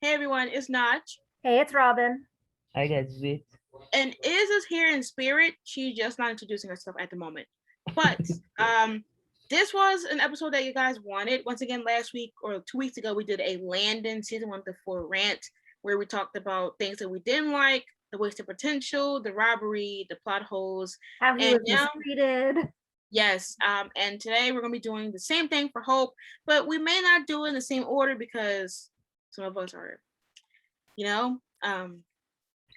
Hey everyone, it's Notch. Hey, it's Robyn. I guess it. And Iz is here in spirit. She's just not introducing herself at the moment. But this was an episode that you guys wanted. Once again, last week or 2 weeks ago, we did a Landon season 1 to 4 rant where we talked about things that we didn't like, the wasted potential, the robbery, the plot holes. How he was mistreated. Yes, and today we're gonna be doing the same thing for Hope, but we may not do it in the same order because some of us are, you know,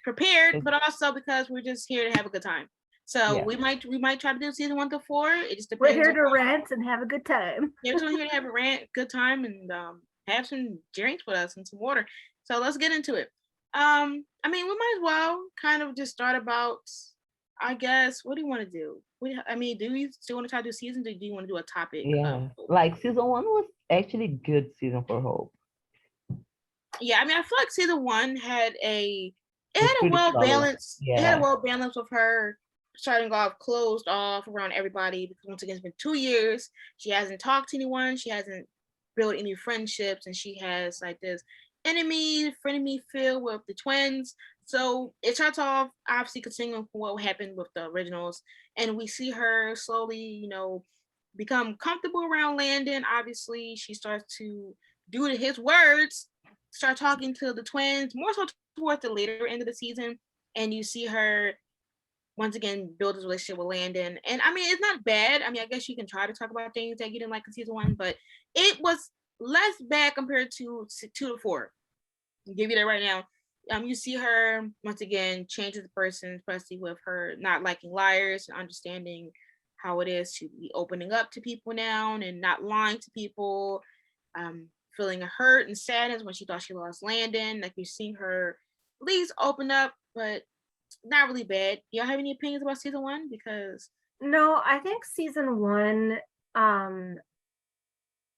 prepared, but also because we're just here to have a good time. So we might try to do season 1 to 4. It just depends. We're here to rant and have a good time. Yeah, we're here to have a rant, good time, and have some drinks with us and some water. So let's get into it. I mean, we might as well kind of just start about, I guess, what do you want to do? Do you still want to try to do seasons, or do you want to do a topic? Yeah, like season 1 was actually good season for Hope. Yeah, I mean, I feel like season 1 had a well balanced. Yeah. It had a well balance with her starting off closed off around everybody because once again it's been 2 years. She hasn't talked to anyone. She hasn't built any friendships, and she has like this frenemy feel with the twins. So it starts off obviously continuing what happened with the originals, and we see her slowly, become comfortable around Landon. Obviously, she starts to do to his words, start talking to the twins more so towards the later end of the season, and you see her once again build his relationship with Landon. And I mean, it's not bad. I mean, I guess you can try to talk about things that you didn't like in season 1, but it was less bad compared to 2 to 4. I'll give you that right now. You see her once again change as a person, especially with her not liking liars and understanding how it is to be opening up to people now and not lying to people. Feeling hurt and sadness when she thought she lost Landon. Like, you've seen her at least open up, but not really bad. Do y'all have any opinions about season 1? Because no, I think season 1,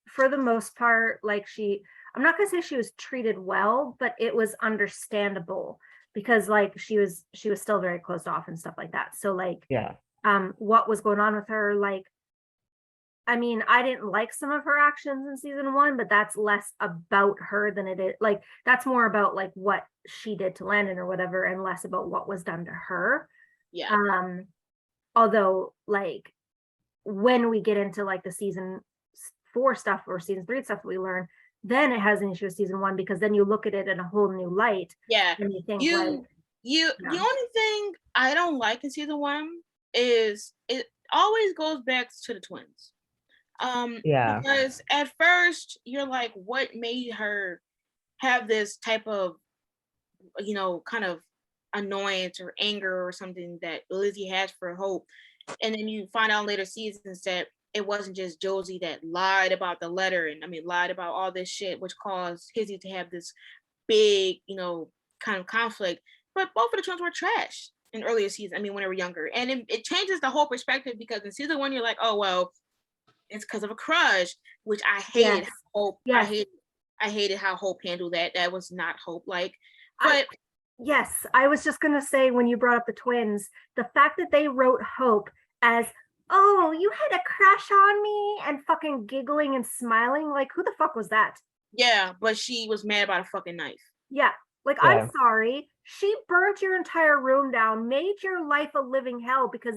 for the most part, like I'm not gonna say she was treated well, but it was understandable because like she was still very closed off and stuff like that. So like, what was going on with her, like, I mean, I didn't like some of her actions in season 1, but that's less about her than it is. Like, that's more about like what she did to Landon or whatever, and less about what was done to her. Yeah. Although, like, when we get into like the season 4 stuff or season 3 stuff that we learn, then it has an issue with season 1 because then you look at it in a whole new light. Yeah. And you think the only thing I don't like in season 1 is it always goes back to the twins. Because at first you're like, what made her have this type of, kind of annoyance or anger or something that Lizzie has for Hope, and then you find out in later seasons that it wasn't just Josie that lied about the letter and lied about all this shit, which caused Hizzy to have this big, kind of conflict. But both of the twins were trash in earlier seasons. When they were younger, and it changes the whole perspective because in season 1 you're like, oh well, it's because of a crush, which I hated. Yes. Hope. Yes. I hated how Hope handled that. That was not Hope like. But yes, I was just gonna say, when you brought up the twins, the fact that they wrote Hope as, oh, you had a crush on me, and fucking giggling and smiling, like, who the fuck was that? Yeah, but she was mad about a fucking knife. Yeah, like, I'm sorry. She burnt your entire room down, made your life a living hell because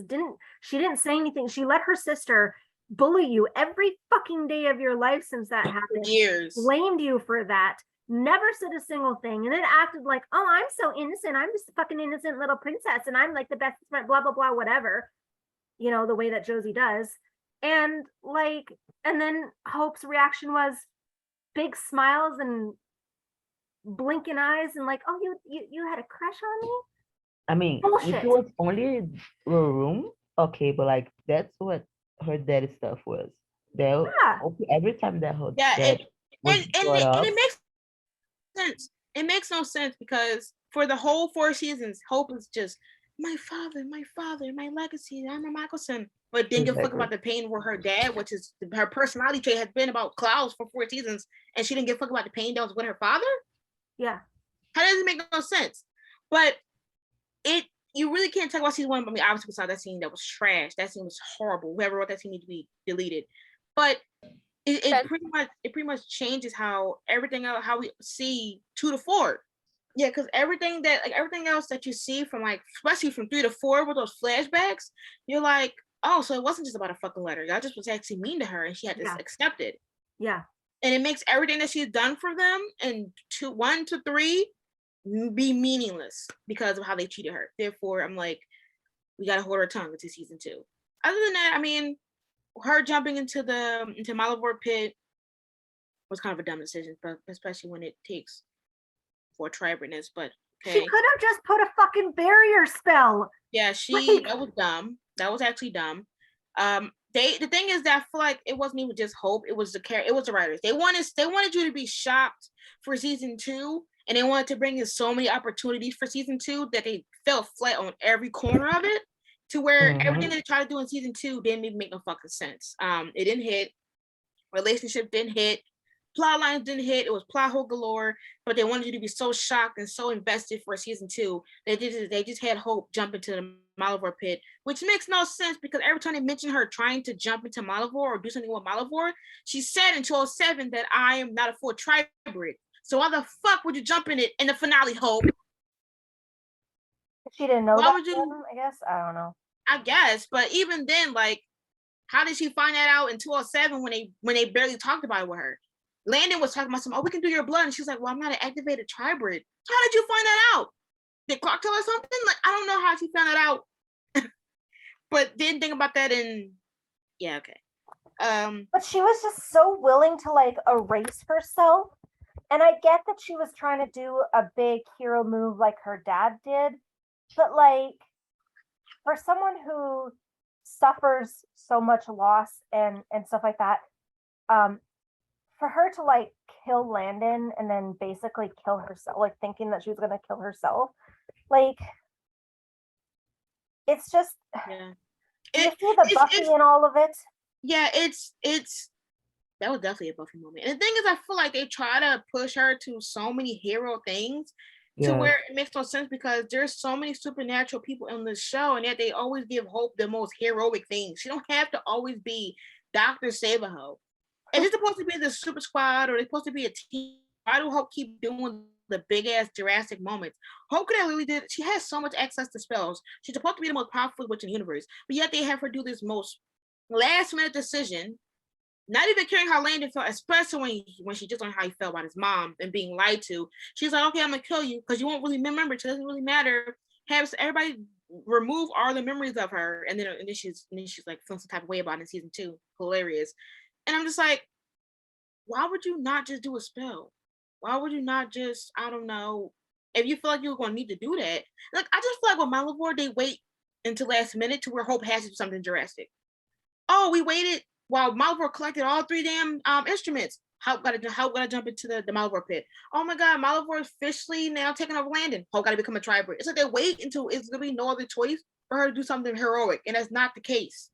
she didn't say anything. She let her sister bully you every fucking day of your life since that happened. For years. Blamed you for that. Never said a single thing, and then acted like, oh, I'm so innocent. I'm just a fucking innocent little princess, and I'm like the best friend, blah, blah, blah, whatever. The way that Josie does. And like, and then Hope's reaction was big smiles and blinking eyes and like, oh, you had a crush on me? Bullshit. If it was only a room, okay, but like that's what her daddy stuff was. Every time that her dad was and it makes sense. It makes no sense because for the whole 4 seasons, Hope is just my father, my legacy, I'm a Michelson. But didn't give a fuck about the pain with her dad, which is her personality trait has been about Klaus for 4 seasons, and she didn't give a fuck about the pain that was with her father? Yeah. How does it make no sense? But you really can't talk about season 1. Obviously, besides that scene that was trash. That scene was horrible. Whoever wrote that scene needs to be deleted. But it pretty much changes how everything else, how we see 2 to 4. Yeah, because everything else that you see from like, especially from 3 to 4 with those flashbacks, you're like, oh, so it wasn't just about a fucking letter. Y'all just was actually mean to her, and she had to accept it. Yeah. And it makes everything that she's done for them in 1 to 3 be meaningless because of how they treated her. Therefore, I'm like, we gotta hold our tongue into season 2. Other than that, I mean, her jumping into Malivore pit was kind of a dumb decision, but especially when it takes for triberness. But okay. She could have just put a fucking barrier spell. Yeah, that was dumb. That was actually dumb. The thing is that I feel like it wasn't even just Hope. It was the writers. They wanted you to be shocked for season 2, and they wanted to bring in so many opportunities for season 2 that they fell flat on every corner of it, to where everything they tried to do in season 2 didn't even make no fucking sense. It didn't hit. Relationship didn't hit. Plot lines didn't hit. It was plot hole galore, but they wanted you to be so shocked and so invested for season 2. They just had Hope jump into the Malivore pit, which makes no sense because every time they mention her trying to jump into Malivore or do something with Malivore, she said in 207 that I am not a full tribrid. So why the fuck would you jump in it in the finale, Hope? She didn't know that. I guess, I don't know. I guess, but even then, like, how did she find that out in 207 when they barely talked about it with her? Landon was talking about something, oh, we can do your blood. And she's like, well, I'm not an activated tribrid. How did you find that out? Did Clark tell her something? Like, I don't know how she found that out. But didn't think about that yeah, okay. But she was just so willing to like erase herself. And I get that she was trying to do a big hero move like her dad did. But like, for someone who suffers so much loss and stuff like that, for her to like kill Landon and then basically kill herself, like thinking that she was gonna kill herself, like, it's just, you see the Buffy in all of it. Yeah, it's that was definitely a Buffy moment. And the thing is, I feel like they try to push her to so many hero things to where it makes no sense, because there's so many supernatural people in this show, and yet they always give Hope the most heroic things. She don't have to always be Dr. Save-A-Ho. If it's supposed to be the super squad, or they're supposed to be a team, why do Hope keep doing the big ass Jurassic moments? Hope could have really did. She has so much access to spells. She's supposed to be the most powerful witch in the universe, but yet they have her do this most last minute decision, not even caring how Landon felt, especially when she just learned how he felt about his mom and being lied to. She's like, okay, I'm gonna kill you because you won't really remember. It doesn't really matter. Have everybody remove all the memories of her, and then she's like feeling some type of way about it in season 2. Hilarious. And I'm just like, why would you not just do a spell? Why would you not just, I don't know, if you feel like you're going to need to do that? Like, I just feel like with Malivore, they wait until last minute to where Hope has to do something drastic. Oh, we waited while Malivore collected all 3 damn instruments. Hope gotta jump into the Malivore pit. Oh my God, Malivore is officially now taking over Landon. Hope gotta become a tribrid. It's like they wait until it's gonna be no other choice for her to do something heroic, and that's not the case.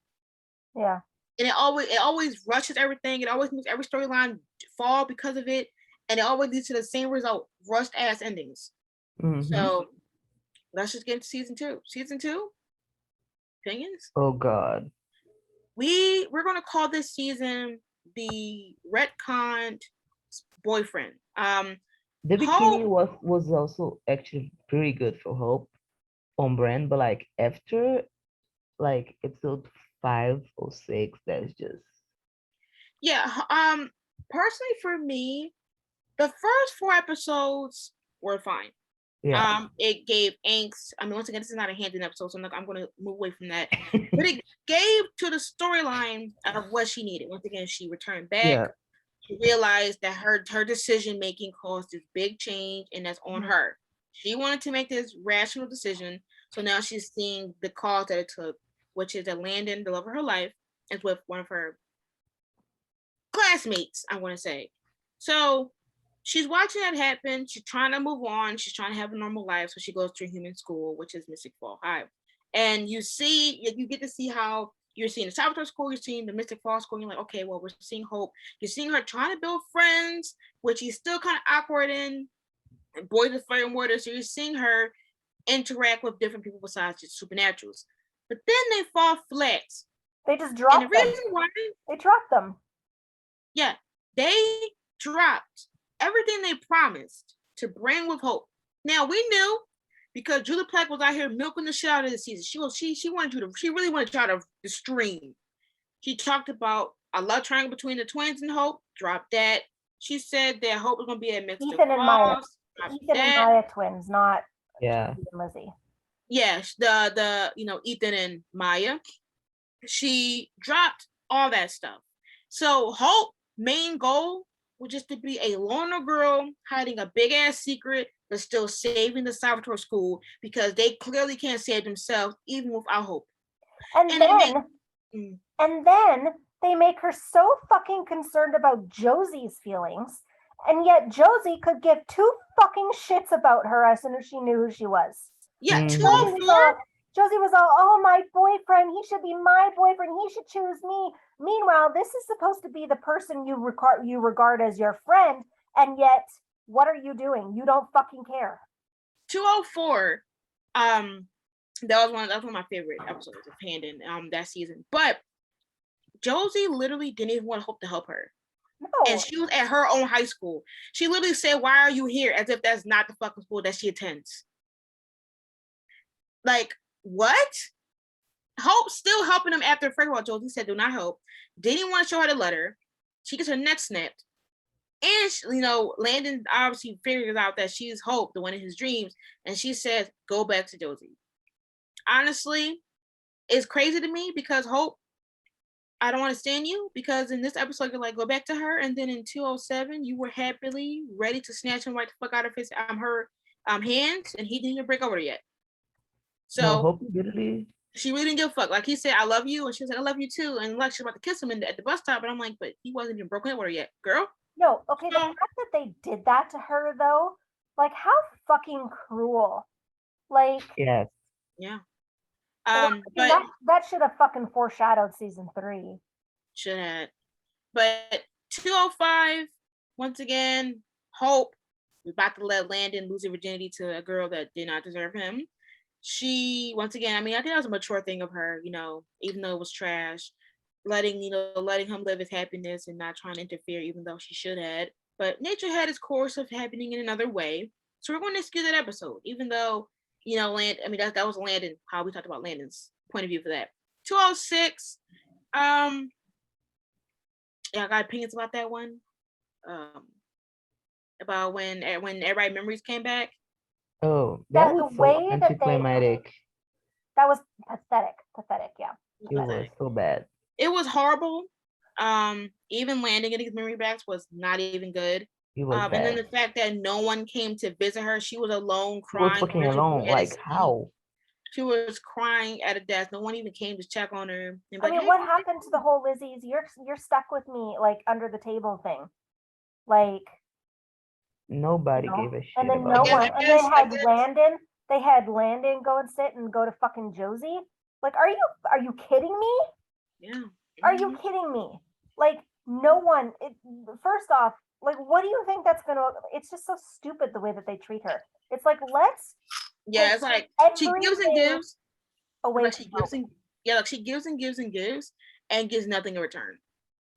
Yeah. And it always rushes everything. It always makes every storyline fall because of it, and it always leads to the same result: rushed ass endings. So let's just get into season 2. Season 2 opinions. Oh God. We're gonna call this season the retconned boyfriend. The beginning was also actually pretty good for Hope, on brand, but like after like episode 5 or 6, that's just personally for me, the first 4 episodes were fine. It gave angst. I mean, once again, this is not a Handon episode, so I'm going to move away from that. But it gave to the storyline of what she needed. Once again, she returned back. She realized that her decision making caused this big change, and that's on her. She wanted to make this rational decision, so now she's seeing the cause that it took, which is that Landon, the love of her life, is with one of her classmates, I want to say. So she's watching that happen. She's trying to move on. She's trying to have a normal life. So she goes to human school, which is Mystic Fall High. And you get to see how you're seeing the Salvatore school, you're seeing the Mystic Fall school. And you're like, okay, well, we're seeing Hope. You're seeing her trying to build friends, which she's still kind of awkward in. And Boys with Fire and Water. So you're seeing her interact with different people besides just supernaturals. But then they fall flat. They just drop them. The reason why they drop them. Yeah, they dropped everything they promised to bring with Hope. Now we knew because Julie Plec was out here milking the shit out of the season. She really wanted y'all to stream. She talked about a love triangle between the twins and Hope. Dropped that. She said that Hope was gonna be a mixed Ethan and Maya. Ethan and Maya twins, not Lizzie. Yes, the Ethan and Maya. She dropped all that stuff. So Hope main goal was just to be a loner girl hiding a big ass secret but still saving the Salvatore school because they clearly can't save themselves even without Hope. And then they make her so fucking concerned about Josie's feelings, and yet Josie could give two fucking shits about her as soon as she knew who she was. Yeah, Josie was all, oh, my boyfriend, he should be my boyfriend, he should choose me. Meanwhile, this is supposed to be the person you regard as your friend, and yet, what are you doing? You don't fucking care. 204, that was one of my favorite episodes of Handon that season. But Josie literally didn't even want to Hope to help her. No. And she was at her own high school. She literally said, "Why are you here?" As if that's not the fucking school that she attends. Like, what? Hope still helping him after, first of all, Josie said, "Do not help." Didn't want to show her the letter. She gets her neck snapped. And, Landon obviously figures out that she's Hope, the one in his dreams. And she says, "Go back to Josie." Honestly, it's crazy to me because Hope, I don't understand you, because in this episode, you're like, go back to her. And then in 207, you were happily ready to snatch him right the fuck out of her hands. And he didn't even break over yet. So no, Hope literally. She really didn't give a fuck. Like, he said, "I love you," and she was like, "I love you too." And like, she's about to kiss him at the bus stop, and I'm like, but he wasn't even broken up with her yet, girl. No, okay, the fact that they did that to her though, like, how fucking cruel. Like, yes, yeah. But that should have fucking foreshadowed season 3. Should have. But 205, once again, Hope was about to let Landon lose his virginity to a girl that did not deserve him. She, once again, I think that was a mature thing of her, even though it was trash, letting him live his happiness and not trying to interfere, even though she should have. But nature had its course of happening in another way. So we're going to excuse that episode, even though, that was Landon, how we talked about Landon's point of view for that. 206, yeah, I got opinions about that one. About when everybody's memories came back. Oh, that was so anticlimactic. That was pathetic, yeah. It was so bad. It was horrible. Even Landon getting his memory back was not even good. It was bad. And then the fact that no one came to visit her, she was alone crying. She was fucking alone. Like, how? She was crying at a desk. No one even came to check on her. What happened to the whole Lizzie's "you're stuck with me" like under the table thing? Like, nobody gave a shit. And then about no one. And they had Landon go to fucking Josie. Like, are you kidding me? Yeah. Are you kidding me? Like, no one. First off, like, what do you think that's gonna? It's just so stupid the way that they treat her. It's like, let's. Yeah, it's like she gives and gives. Away like she gives and she gives and gives and gives and gives nothing in return.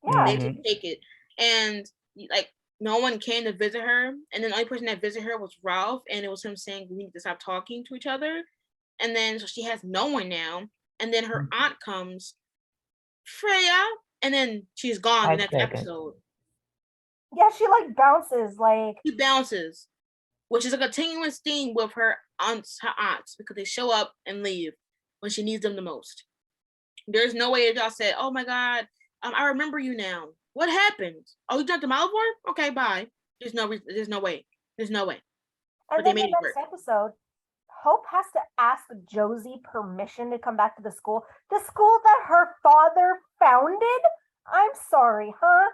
Yeah, they just take it, and like no one came to visit her, and then the only person that visited her was Ralph, and it was him saying we need to stop talking to each other, and then so she has no one now, and then her aunt comes, Freya, and then she's gone the next episode. Yeah, she like bounces, she bounces, which is a continuous theme with her aunts, because they show up and leave when she needs them the most. There's no way that y'all said, "Oh my God, I remember you now. What happened? Oh, you jumped to Malivore? Okay, bye." There's no way. There's no way. And but then the next episode, Hope has to ask Josie permission to come back to the school that her father founded. I'm sorry, huh?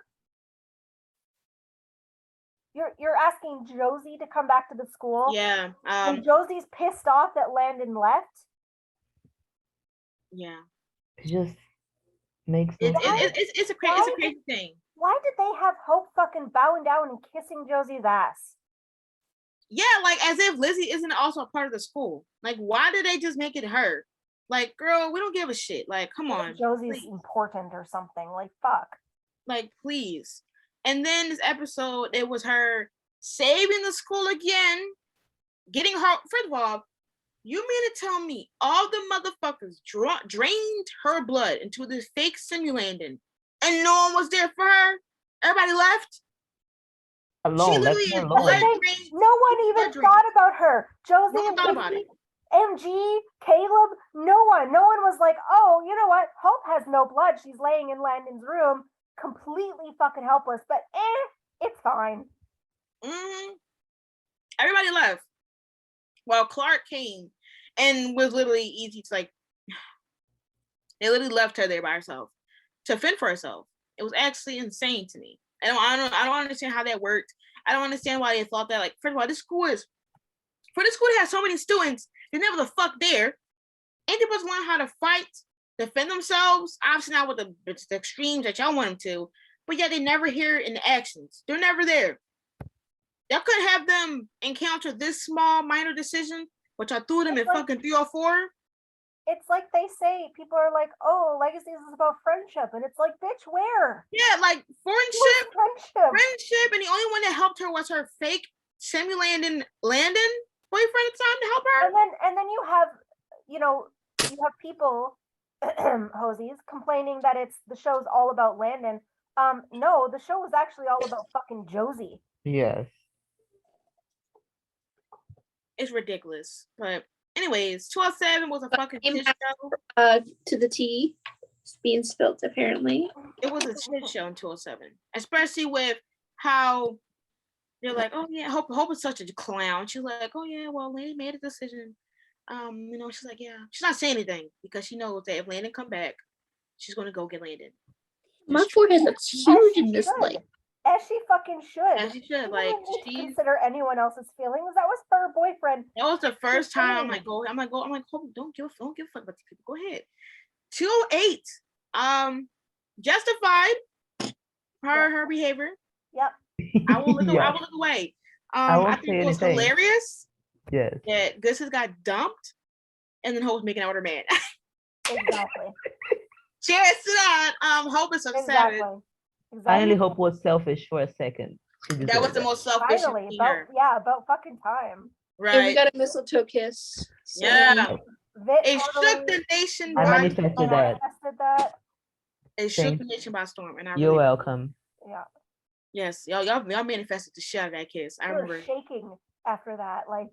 You're asking Josie to come back to the school? Yeah. And Josie's pissed off that Landon left? Yeah. It just makes it's a crazy thing. Why did they have Hope fucking bowing down and kissing Josie's ass? Yeah, like as if Lizzie isn't also a part of the school. Like, why did they just make it her? Like, girl, we don't give a shit. Like, come on. Josie's important or something. Like, fuck. Like, please. And then this episode, it was her saving the school again, getting her. First of all, you mean to tell me all the motherfuckers drained her blood into this fake simulanding, and no one was there for her? Everybody left. Alone. She literally is blood drained. No one even thought about her. Josie, no one thought about it. MG, Caleb, no one was like, oh, you know what? Hope has no blood. She's laying in Landon's room, completely fucking helpless, but it's fine. Mm-hmm. Everybody left. Well, Clark came and was literally easy to like, they literally left her there by herself to fend for herself. It was actually insane to me. I don't understand how that worked. I don't understand why they thought that. Like, first of all, this school to have so many students, they're never the fuck there. Ain't they supposed to learn how to fight, defend themselves? Obviously not with the extremes that y'all want them to, but yeah, they never hear it in the actions. They're never there. Y'all could have them encounter this small minor decision, which I threw them in fucking 3 or 4. It's like they say, people are like, oh, Legacies is about friendship. And it's like, bitch, where? Yeah, like friendship, and the only one that helped her was her fake Landon boyfriend at the time to help her. And then you have people, hosies, complaining that the show's all about Landon. No, the show was actually all about fucking Josie. Yes. It's ridiculous. But anyways, 207 was a fucking shit show. To the tea. It's being spilt, apparently. It was a shit show in 207. Especially with how they're like, oh yeah, Hope is such a clown. She's like, oh yeah, well, Landon made a decision. She's like, yeah. She's not saying anything because she knows that if Landon come back, she's gonna go get Landon. My forehead looks huge in this light. As she fucking should. As she should. Like, she consider anyone else's feelings. That was her boyfriend. That was the first time I'm like, Hope, don't give a fuck about these people. Go ahead. 208. Justified her behavior. Yep. I will look away. I think it was hilarious. Yes. That Gus has got dumped, and then Hope's making out with her man. Exactly. Cheers to that. Hope is upset. Exactly. Finally, Hope was selfish for a second. That was the most selfish. Finally, about fucking time. Right. And we got a mistletoe kiss. So. Yeah. It shook the nation. I manifested that. It shook the nation by storm, and you're welcome. Yeah. Yes, y'all manifested the shit out of that kiss. I remember shaking after that, like.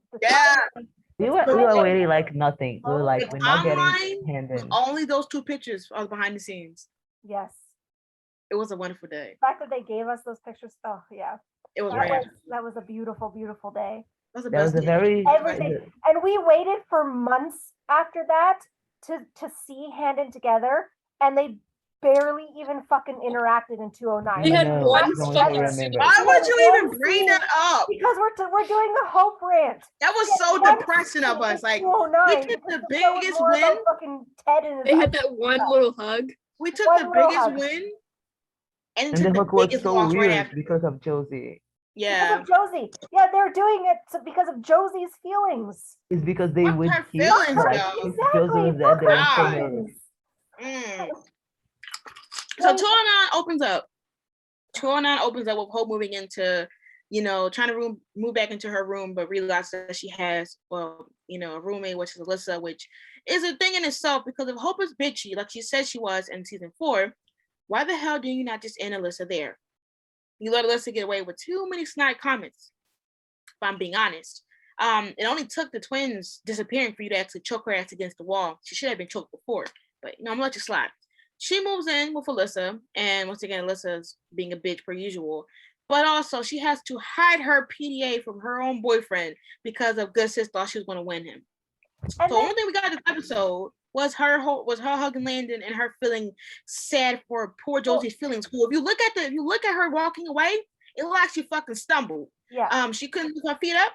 We were really like nothing. We were like, we're not getting Handon. Only those 2 pictures of behind the scenes. Yes. It was a wonderful day. The fact that they gave us those pictures, oh yeah. It was that was a beautiful, beautiful day. That was a very everything. And we waited for months after that to see Handon together, and they barely even fucking interacted in 209. We had one. Why would you even bring that up? Because we're doing the Hope rant. That was so depressing of us. Like, we took the biggest win. They had that one little hug. We took the biggest win. And the hook was so weird because of Josie. Yeah. Because of Josie. Yeah, they're doing it because of Josie's feelings. It's because they would her feelings, exactly. Josie was So 209 opens up. 209 opens up with Hope moving into, trying to move back into her room, but realizes that she has, a roommate, which is Alyssa, which is a thing in itself because if Hope is bitchy, like she said she was in season 4, why the hell do you not just end Alyssa there? You let Alyssa get away with too many snide comments, if I'm being honest. It only took the twins disappearing for you to actually choke her ass against the wall. She should have been choked before, but I'm gonna let you slide. She moves in with Alyssa, and once again, Alyssa's being a bitch per usual, but also she has to hide her PDA from her own boyfriend because of Good Sis thought she was gonna win him. So the only thing we got in this episode was her hugging Landon and her feeling sad for poor Josie's feelings. Who, if you look at her walking away, it looks like she fucking stumbled. Yeah. She couldn't lift her feet up.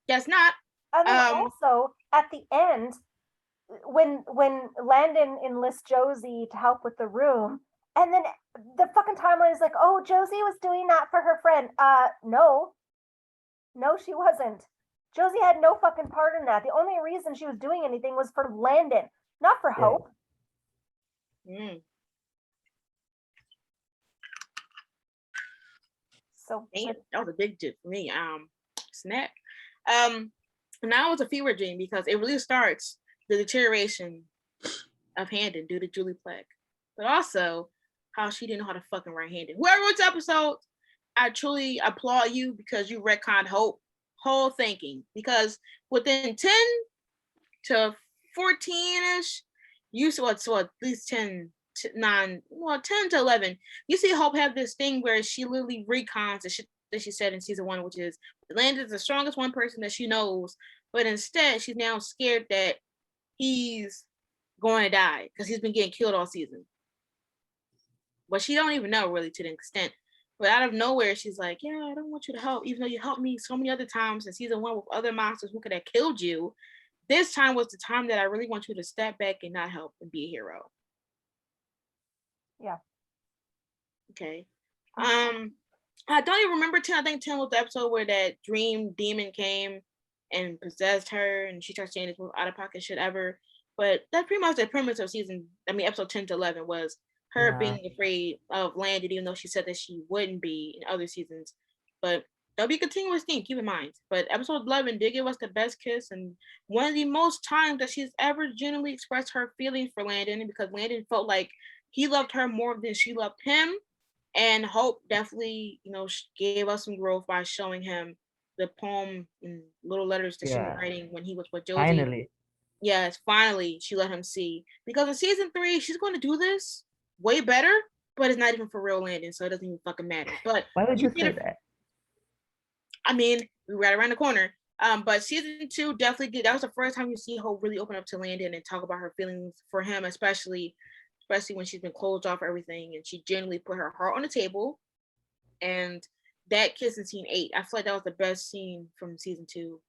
Guess not. And then also at the end, when Landon enlists Josie to help with the room, and then the fucking timeline is like, oh, Josie was doing that for her friend. No, she wasn't. Josie had no fucking part in that. The only reason she was doing anything was for Landon. Not for Hope. So damn, that was a big dip for me. Snap. Now it's a fever dream because it really starts the deterioration of Handon due to Julie Plec, but also how she didn't know how to fucking write Handon. Whoever wrote this episode, I truly applaud you because you retconned whole thinking. Because within 10 to 14ish, you saw at least 10 to 9, well 10 to 11. You see Hope have this thing where she literally recons the shit that she said in season 1, which is Landon's the strongest one person that she knows, but instead she's now scared that he's going to die because he's been getting killed all season. But she don't even know really to the extent. But out of nowhere, she's like, yeah, I don't want you to help, even though you helped me so many other times in season 1 with other monsters who could have killed you. This time was the time that I really want you to step back and not help and be a hero. Yeah. Okay. I don't even remember 10. I think 10 was the episode where that dream demon came and possessed her and she started saying this most out of pocket shit ever. But that's pretty much the premise of episode 10 to 11 was her being afraid of Landon, even though she said that she wouldn't be in other seasons. But there'll be a continuous theme, keep in mind. But episode 11 did give us the best kiss and one of the most times that she's ever genuinely expressed her feelings for Landon, because Landon felt like he loved her more than she loved him. And Hope definitely, gave us some growth by showing him the poem and little letters that she was writing when he was with Josie. Finally. Yes, finally, she let him see. Because in season 3, she's going to do this way better, but it's not even for real Landon, so it doesn't even fucking matter. But why would you say that? I mean, we're right around the corner. But season 2 definitely did. That was the first time you see Hope really open up to Landon and talk about her feelings for him, especially when she's been closed off everything and she genuinely put her heart on the table. And that kiss in scene 8, I feel like that was the best scene from season 2.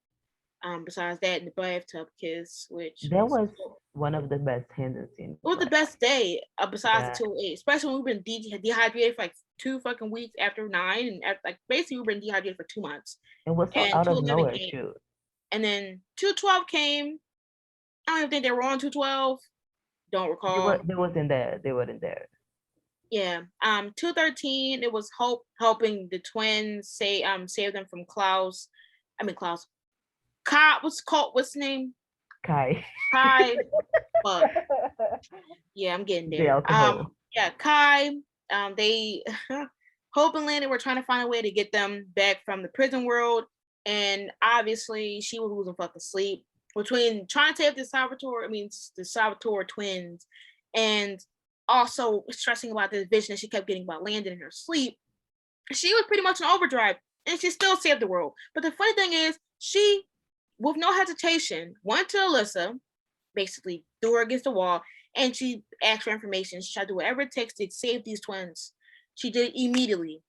Besides that and the bathtub kiss, which that was one of the best Handon scenes. It was the best day besides the 208, especially when we've been dehydrated for like 2 fucking weeks after 9, and basically we've been dehydrated for 2 months. It was so out of nowhere too. And then 212 came. I don't even think they were on 212. Don't recall. They wasn't there. They weren't there. Yeah. 213. It was Hope helping the twins save them from Klaus. Kai. What's his name? Kai. Fuck. Yeah, I'm getting there. Kai. They Hope and Landon were trying to find a way to get them back from the prison world, and obviously she was losing fucking sleep between trying to save the Salvatore twins, and also stressing about this vision that she kept getting about Landon in her sleep. She was pretty much in overdrive, and she still saved the world. But the funny thing is, she, with no hesitation, went to Alyssa, basically threw her against the wall, and she asked for information. She tried to do whatever it takes to save these twins. She did it immediately.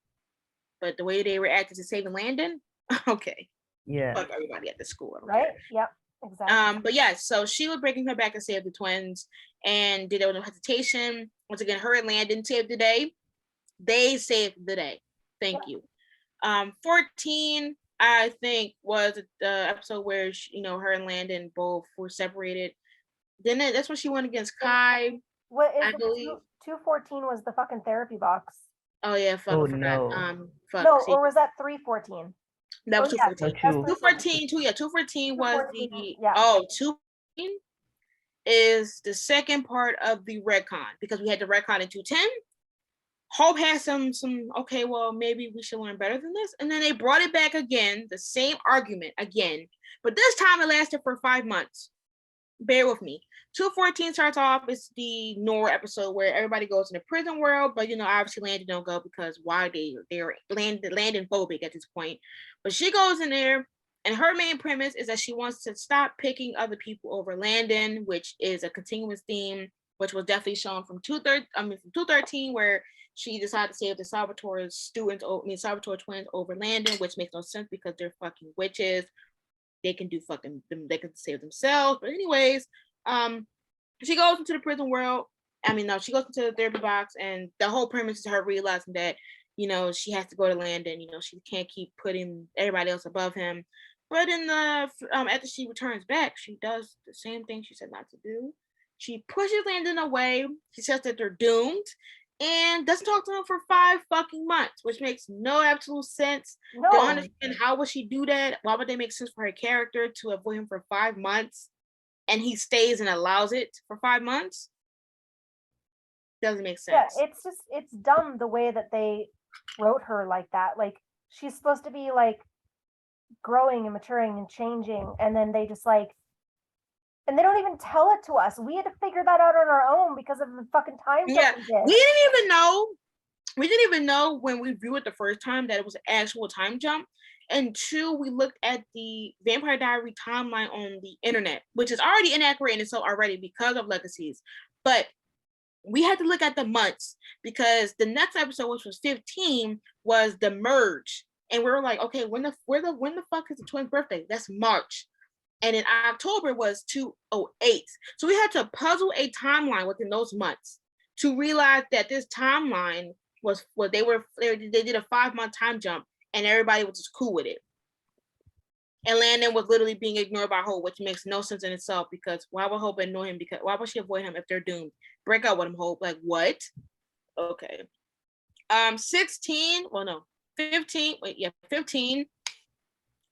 But the way they reacted to saving Landon, okay. Yeah. Fuck everybody at the school. Right? Yep. Exactly. But yeah, so she was breaking her back to save the twins and did it with no hesitation. Once again, her and Landon saved the day. They saved the day. Thank you. 14, I think, was the episode where her and Landon both were separated. Then that's when she went against Kai. What is I believe 214 was the fucking therapy box. Oh yeah, fuck. Oh, I forgot. no. Fuck. No, or was that 314? That was 214. 214 was the 214 is the second part of the retcon, because we had the retcon in 210. Hope had some okay, well, maybe we should learn better than this. And then they brought it back again, the same argument again. But this time it lasted for 5 months. Bear with me. 214 starts off, it's the Nora episode where everybody goes in the prison world, but obviously Landon don't go because why they're Landon phobic at this point. But she goes in there, and her main premise is that she wants to stop picking other people over Landon, which is a continuous theme, which was definitely shown from 213, where she decided to save the Salvatore twins over Landon, which makes no sense because they're fucking witches. They can do they can save themselves. But anyways, she goes into the prison world. She goes into the therapy box, and the whole premise is her realizing that, she has to go to Landon. She can't keep putting everybody else above him. But after she returns back, she does the same thing she said not to do. She pushes Landon away. She says that they're doomed. and doesn't talk to him for 5 fucking months, which makes no absolute sense. No. Don't understand how would she do that? Why would they make sense for her character to avoid him for 5 months and he stays and allows it for 5 months? Doesn't make sense. Yeah, it's dumb the way that they wrote her like that. Like, she's supposed to be like growing and maturing and changing, and then they just like, and they don't even tell it to us. We had to figure that out on our own because of the fucking time jump we did. We didn't even know when we viewed it the first time that it was an actual time jump. And 2, we looked at the Vampire Diary timeline on the internet, which is already inaccurate in itself already because of Legacies. But we had to look at the months because the next episode, which was 15, was the merge. And we were like, okay, when the fuck is the twins' birthday? That's March. And in October was 208. So we had to puzzle a timeline within those months to realize that this timeline was what they did a 5-month time jump and everybody was just cool with it. And Landon was literally being ignored by Hope, which makes no sense in itself because why would Hope ignore him? Because why would she avoid him if they're doomed? Break up with him, Hope. Like what? Okay. 16. Well, no, 15. Wait, yeah, 15.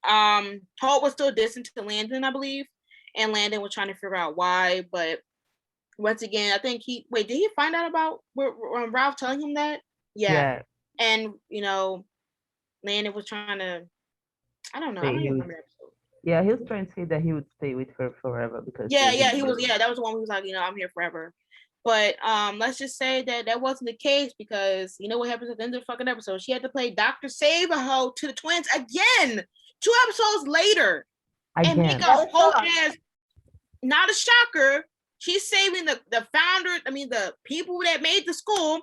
Hope was still distant to Landon, I believe, and Landon was trying to figure out why. But once again, I think did he find out about Ralph telling him that? Yeah. And Landon was trying to. I don't know. I don't even remember that episode. Yeah, he was trying to say that he would stay with her forever because. Yeah, he was. Yeah, that was the one who was like, I'm here forever. But let's just say that wasn't the case because you know what happens at the end of the fucking episode? She had to play Dr. Save-A-Ho to the twins again, 2 episodes later. And because Hope has not a shocker, she's saving the founder, the people that made the school.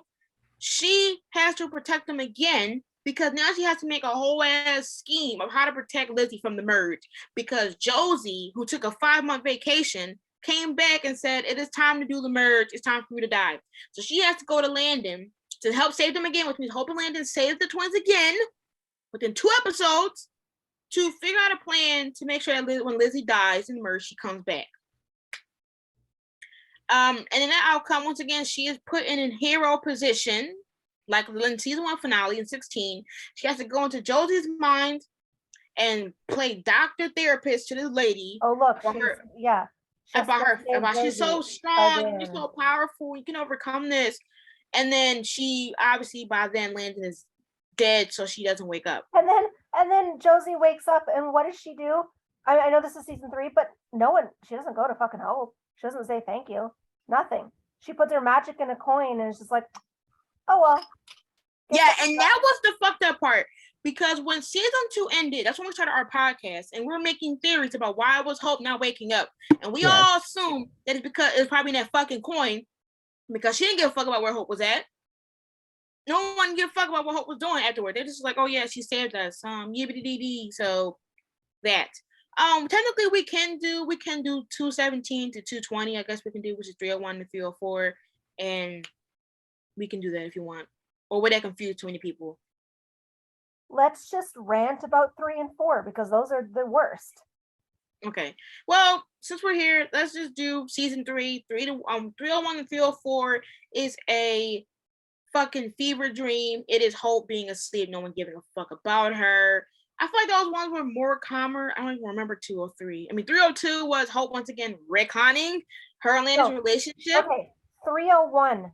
She has to protect them again because now she has to make a whole ass scheme of how to protect Lizzie from the merge because Josie, who took a 5-month vacation, came back and said, it is time to do the merge. It's time for you to die. So she has to go to Landon to help save them again, which means Hope and Landon save the twins again within 2 episodes to figure out a plan to make sure that when Lizzie dies in the merge, she comes back. And in that outcome, once again, she is put in a hero position, like in season 1 finale in 16. She has to go into Josie's mind and play doctor therapist to this lady. Oh, look, she's so strong, you're so powerful, you can overcome this. And then she obviously by then Landon is dead, so she doesn't wake up. And then Josie wakes up, and what does she do? I know this is season 3, but she doesn't go to fucking Hope. She doesn't say thank you. Nothing. She puts her magic in a coin and it's just like, oh well. Yeah, and that was the fucked up part. Because when season 2 ended, that's when we started our podcast, and we're making theories about why was Hope not waking up. And we all assumed that it's because it's probably that fucking coin, because she didn't give a fuck about where Hope was at. No one gave a fuck about what Hope was doing afterward. They're just like, oh yeah, she saved us. Yibbity-dee-dee. So that. Technically we can do 217 to 220. I guess we can do, which is 301 to 304, and we can do that if you want. Or would that confuse too many people? Let's just rant about 3 and 4 because those are the worst. Okay. Well, since we're here, let's just do season 3. 301 and 304 is a fucking fever dream. It is Hope being asleep, no one giving a fuck about her. I feel like those ones were more calmer. I don't even remember 203. 302 was Hope once again retconning her and Landon's relationship. Okay, 301.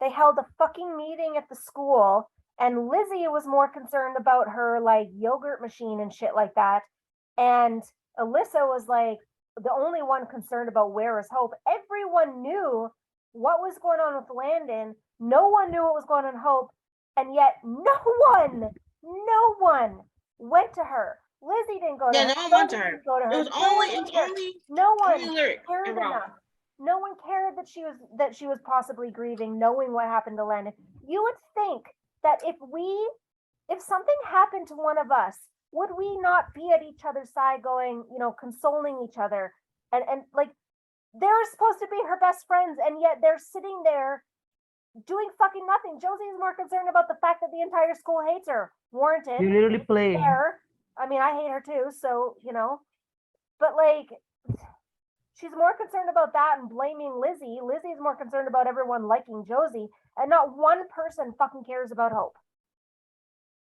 They held a fucking meeting at the school, and Lizzie was more concerned about her like yogurt machine and shit like that. And Alyssa was like the only one concerned about where is Hope. Everyone knew what was going on with Landon. No one knew what was going on with Hope, and yet no one went to her. Lizzie didn't go to her. Yeah, no one went to her. It was only no one cared enough. No one cared that she was possibly grieving, knowing what happened to Landon. You would think that if something happened to one of us, would we not be at each other's side going, consoling each other? And like, they're supposed to be her best friends, and yet they're sitting there doing fucking nothing. Josie is more concerned about the fact that the entire school hates her. Warranted. You literally play. I hate her too, so, but like, She's more concerned about that and blaming Lizzie. Lizzie's more concerned about everyone liking Josie, and not one person fucking cares about Hope.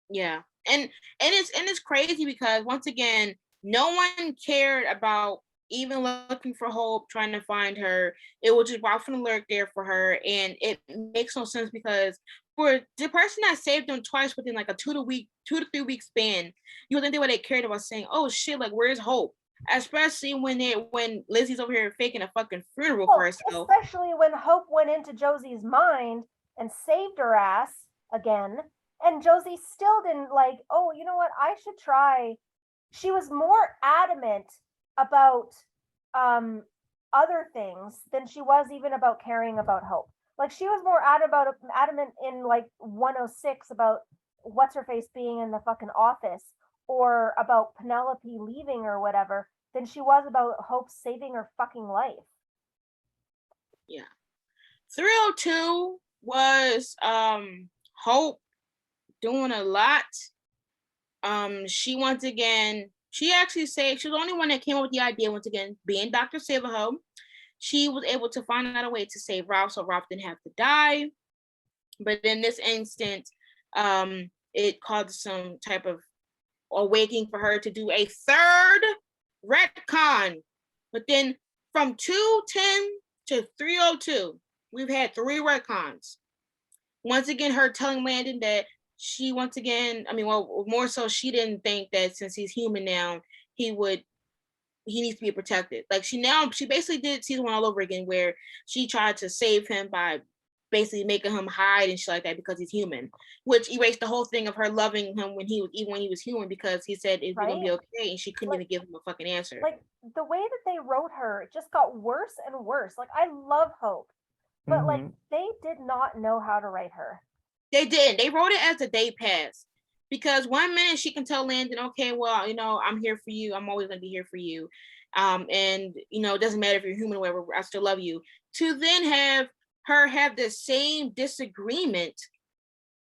Yeah, and it's crazy because once again, no one cared about even looking for Hope, trying to find her. It was just Ralph and alert there for her, and it makes no sense because for the person that saved them twice within like a 2 to 3 week span, you would think they would have cared about saying, "Oh shit, like where's Hope?" Especially when Lizzie's over here faking a fucking funeral for herself. Especially when Hope went into Josie's mind and saved her ass again, and Josie still didn't like, oh, you know what? I should try. She was more adamant about other things than she was even about caring about Hope. Like she was more adamant in like 106 about what's her face being in the fucking office or about Penelope leaving or whatever than she was about Hope saving her fucking life. Yeah. 302 was Hope doing a lot. She once again, she actually said she was the only one that came up with the idea once again, being Dr. Savaho. She was able to find out a way to save Ralph so Ralph didn't have to die. But in this instance, it caused some type of awakening for her to do a third retcon. But then from 210 to 302, we've had 3 retcons. Once again, her telling Landon that she once again, I mean, well, more so she didn't think that since he's human now, he needs to be protected. Like she basically did season 1 all over again where she tried to save him by basically making him hide and shit like that because he's human, which erased the whole thing of her loving him when he was human because he said it's gonna be okay and she couldn't even give him a fucking answer. Like the way that they wrote her just got worse and worse. Like I love Hope, but like they did not know how to write her. They didn't. They wrote it as the day passed. Because 1 minute she can tell Landon, okay, well, I'm here for you. I'm always gonna be here for you. And it doesn't matter if you're human or whatever, I still love you. To then have her have the same disagreement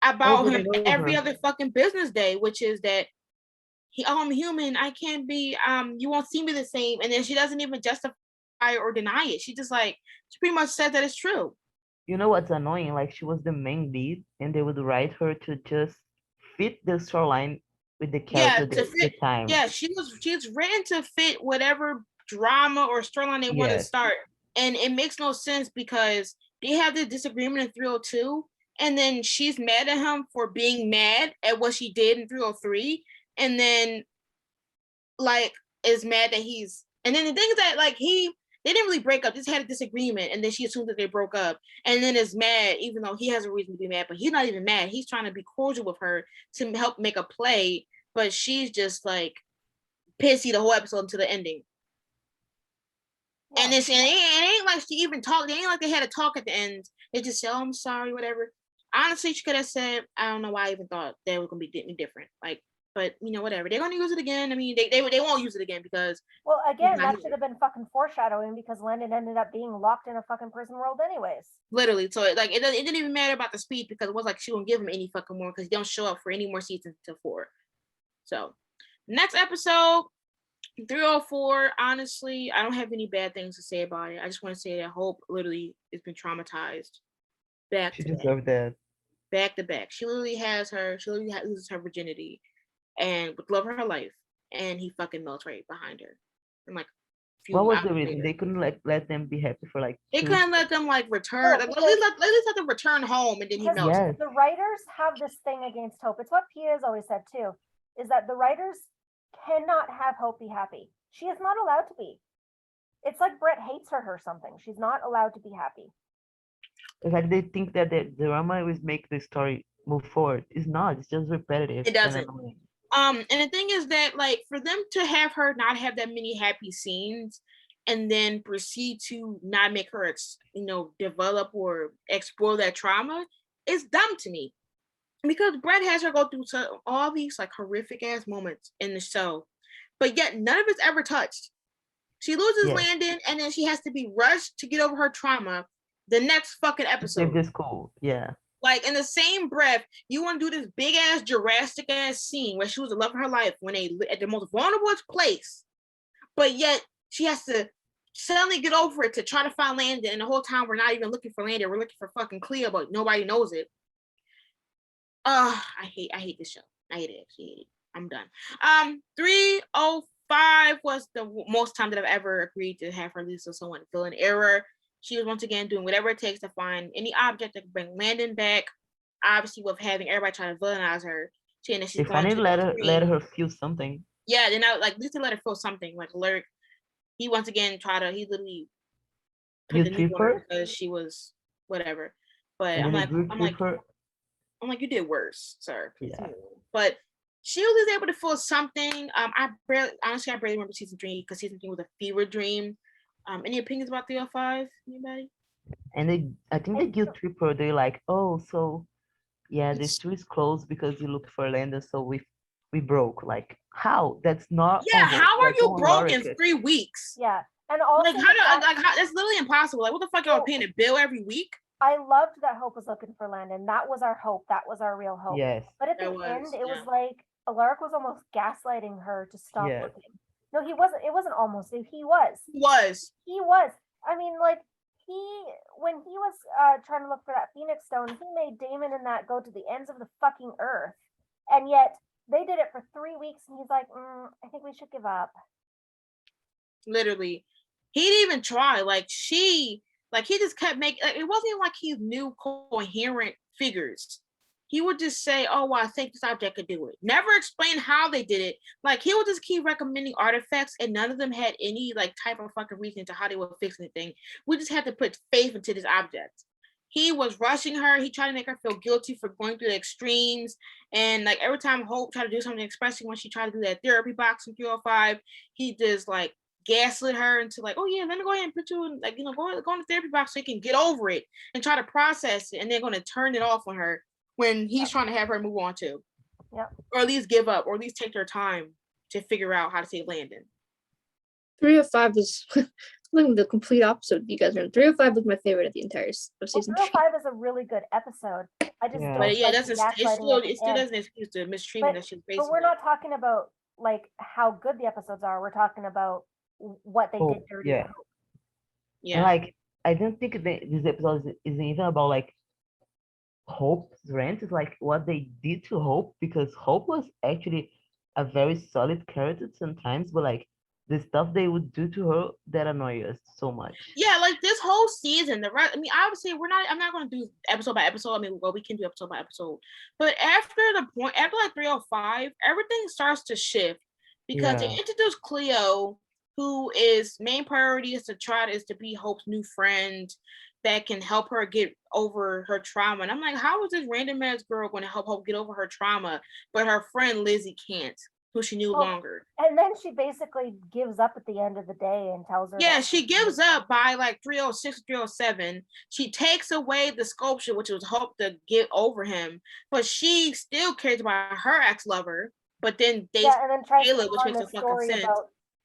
about him every other fucking business day, which is that I'm human, I can't be, you won't see me the same. And then she doesn't even justify or deny it. She pretty much said that it's true. You know what's annoying? Like she was the main lead, and they would write her to just fit the storyline with the character the time. Yeah, she's written to fit whatever drama or storyline they want to start, and it makes no sense because they have this disagreement in 302, and then she's mad at him for being mad at what she did in 303, and then like is mad that he's. And then the thing is that like they didn't really break up, just had a disagreement, and then she assumed that they broke up, and then is mad, even though he has a reason to be mad, but he's not even mad. He's trying to be cordial with her to help make a play, but she's just like pissy the whole episode until the ending. Yeah. And it ain't like she even talked. It ain't like they had a talk at the end. They just said, "Oh, I'm sorry," whatever. Honestly, she could have said, "I don't know why I even thought that was gonna be any different." Like, but whatever. They're gonna use it again. I mean, they won't use it again because. Well, again, that should have been fucking foreshadowing because Landon ended up being locked in a fucking prison world anyways. Literally, so it didn't even matter about the speed because it was like she won't give him any fucking more because he don't show up for any more seasons until 4. So, next episode, 304. Honestly, I don't have any bad things to say about it. I just want to say that Hope literally has been traumatized. She deserved that. Back to back. She literally loses her virginity and would love her life, and he fucking melts right behind her. And like, what was the reason they couldn't let them be happy for like? They couldn't let them like return. Like, at least let them return home, and then he melts. Yes. The writers have this thing against Hope. It's what Pia has always said too, is that the writers cannot have Hope be happy. She is not allowed to be. It's like Brett hates her or something. She's not allowed to be happy. It's like they think that the drama always make the story move forward. It's not. It's just repetitive. It doesn't. And the thing is that, like, for them to have her not have that many happy scenes and then proceed to not make her, develop or explore that trauma is dumb to me. Because Brett has her go through all these, like, horrific ass moments in the show, but yet none of it's ever touched. She loses Landon, and then she has to be rushed to get over her trauma the next fucking episode. This cool, yeah. Like, in the same breath, you want to do this big ass Jurassic ass scene where she was the love of her life when they at the most vulnerable place, but yet she has to suddenly get over it to try to find Landon, and the whole time we're not even looking for Landon, we're looking for fucking Cleo, but nobody knows it. I hate this show. I hate it. I'm done. 305 was the most time that I've ever agreed to have her lose to someone to fill an error. She was once again doing whatever it takes to find any object that can bring Landon back. Obviously, with having everybody trying to villainize her, saying that she's they going to let her feel something. Yeah, then I like at least to let her feel something. Like Lyric, he once again he literally put the new on her because she was whatever. But I'm like, you did worse, sir. Yeah. But she was able to feel something. I barely remember season 3 because season 3 was a fever dream. Any opinions about 305? Anybody? And I think the guilt tripper, they're like, oh, so yeah, the street is closed because you look for Landon, so we broke. Like, how? That's not. Yeah, how are you broke in 3 weeks? Yeah, and also how that's literally impossible. Like, what the fuck? Y'all paying a bill every week? I loved that Hope was looking for Landon. That was our hope. That was our real hope. Yes. But at the end, it was like Alaric was almost gaslighting her to stop looking. No, he wasn't. It wasn't almost. He was. He was. I mean, like, when he was trying to look for that Phoenix Stone, he made Damon and that go to the ends of the fucking earth. And yet they did it for 3 weeks and he's like, I think we should give up. Literally. He didn't even try. He just kept making, it wasn't even like he knew coherent figures. He would just say, oh, well, I think this object could do it. Never explain how they did it. Like, he would just keep recommending artifacts and none of them had any type of fucking reason to how they would fix anything. We just had to put faith into this object. He was rushing her. He tried to make her feel guilty for going through the extremes. And every time Hope tried to do something, especially when she tried to do that therapy box in 305, he just gaslit her into oh yeah, let me go ahead and put you in go in the therapy box so you can get over it and try to process it, and they're going to turn it off on her when he's trying to have her move on to, or at least give up, or at least take their time to figure out how to save Landon. 305 is the complete opposite of you guys are. 305 was my favorite of the entire of season 3. 305 is a really good episode. I just don't. But it still doesn't excuse the mistreatment that she's facing. But we're not talking about how good the episodes are. We're talking about what they did dirty. Yeah. And I don't think this episode is even about Hope's rant. It's what they did to Hope, because Hope was actually a very solid character sometimes, but the stuff they would do to her that annoy us so much. Yeah, this whole season, obviously I'm not going to do episode by episode. We can do episode by episode, but after 305, everything starts to shift because they introduce Cleo, who is main priority is to be Hope's new friend that can help her get over her trauma. And I'm like, how is this random ass girl going to help Hope get over her trauma, but her friend Lizzie can't, who she knew longer? And then she basically gives up at the end of the day and tells her. Yeah, she gives up by 306, 307. She takes away the sculpture, which was Hope to get over him, but she still cares about her ex-lover. But then they Caleb, which makes no fucking sense.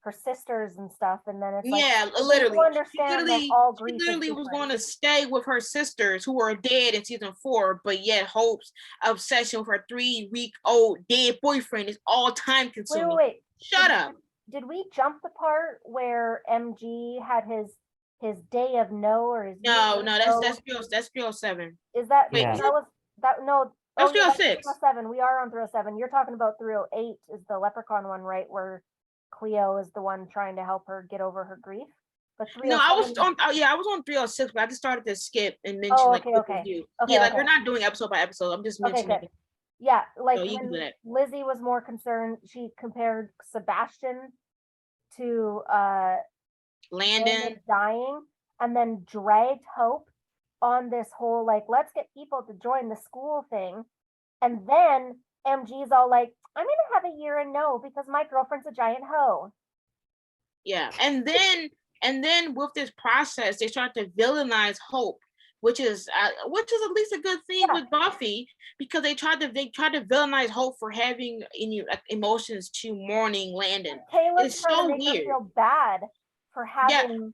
Her sisters and stuff, and then it's literally she literally was going to stay with her sisters who are dead in season 4, but yet Hope's obsession with her 3-week-old dead boyfriend is all time consuming. Wait. Shut up. Did we jump the part where MG had his day of no, or his no? That's 307. Is that that was that no? That's 306. 307. We are on 307. You're talking about 308 is the Leprechaun one, right? Where Cleo is the one trying to help her get over her grief. But no, I was on 306, but I just started to skip and mention we're not doing episode by episode. I'm just mentioning it. Yeah, when Lizzie was more concerned, she compared Sebastian to Landon dying, and then dragged Hope on this whole let's get people to join the school thing. And then MG's all I'm gonna have a year and no because my girlfriend's a giant hoe. Yeah, and then with this process, they start to villainize Hope, which is at least a good thing with Buffy, because they tried to villainize Hope for having any emotions to mourning Landon. It's so weird. Her feel bad for having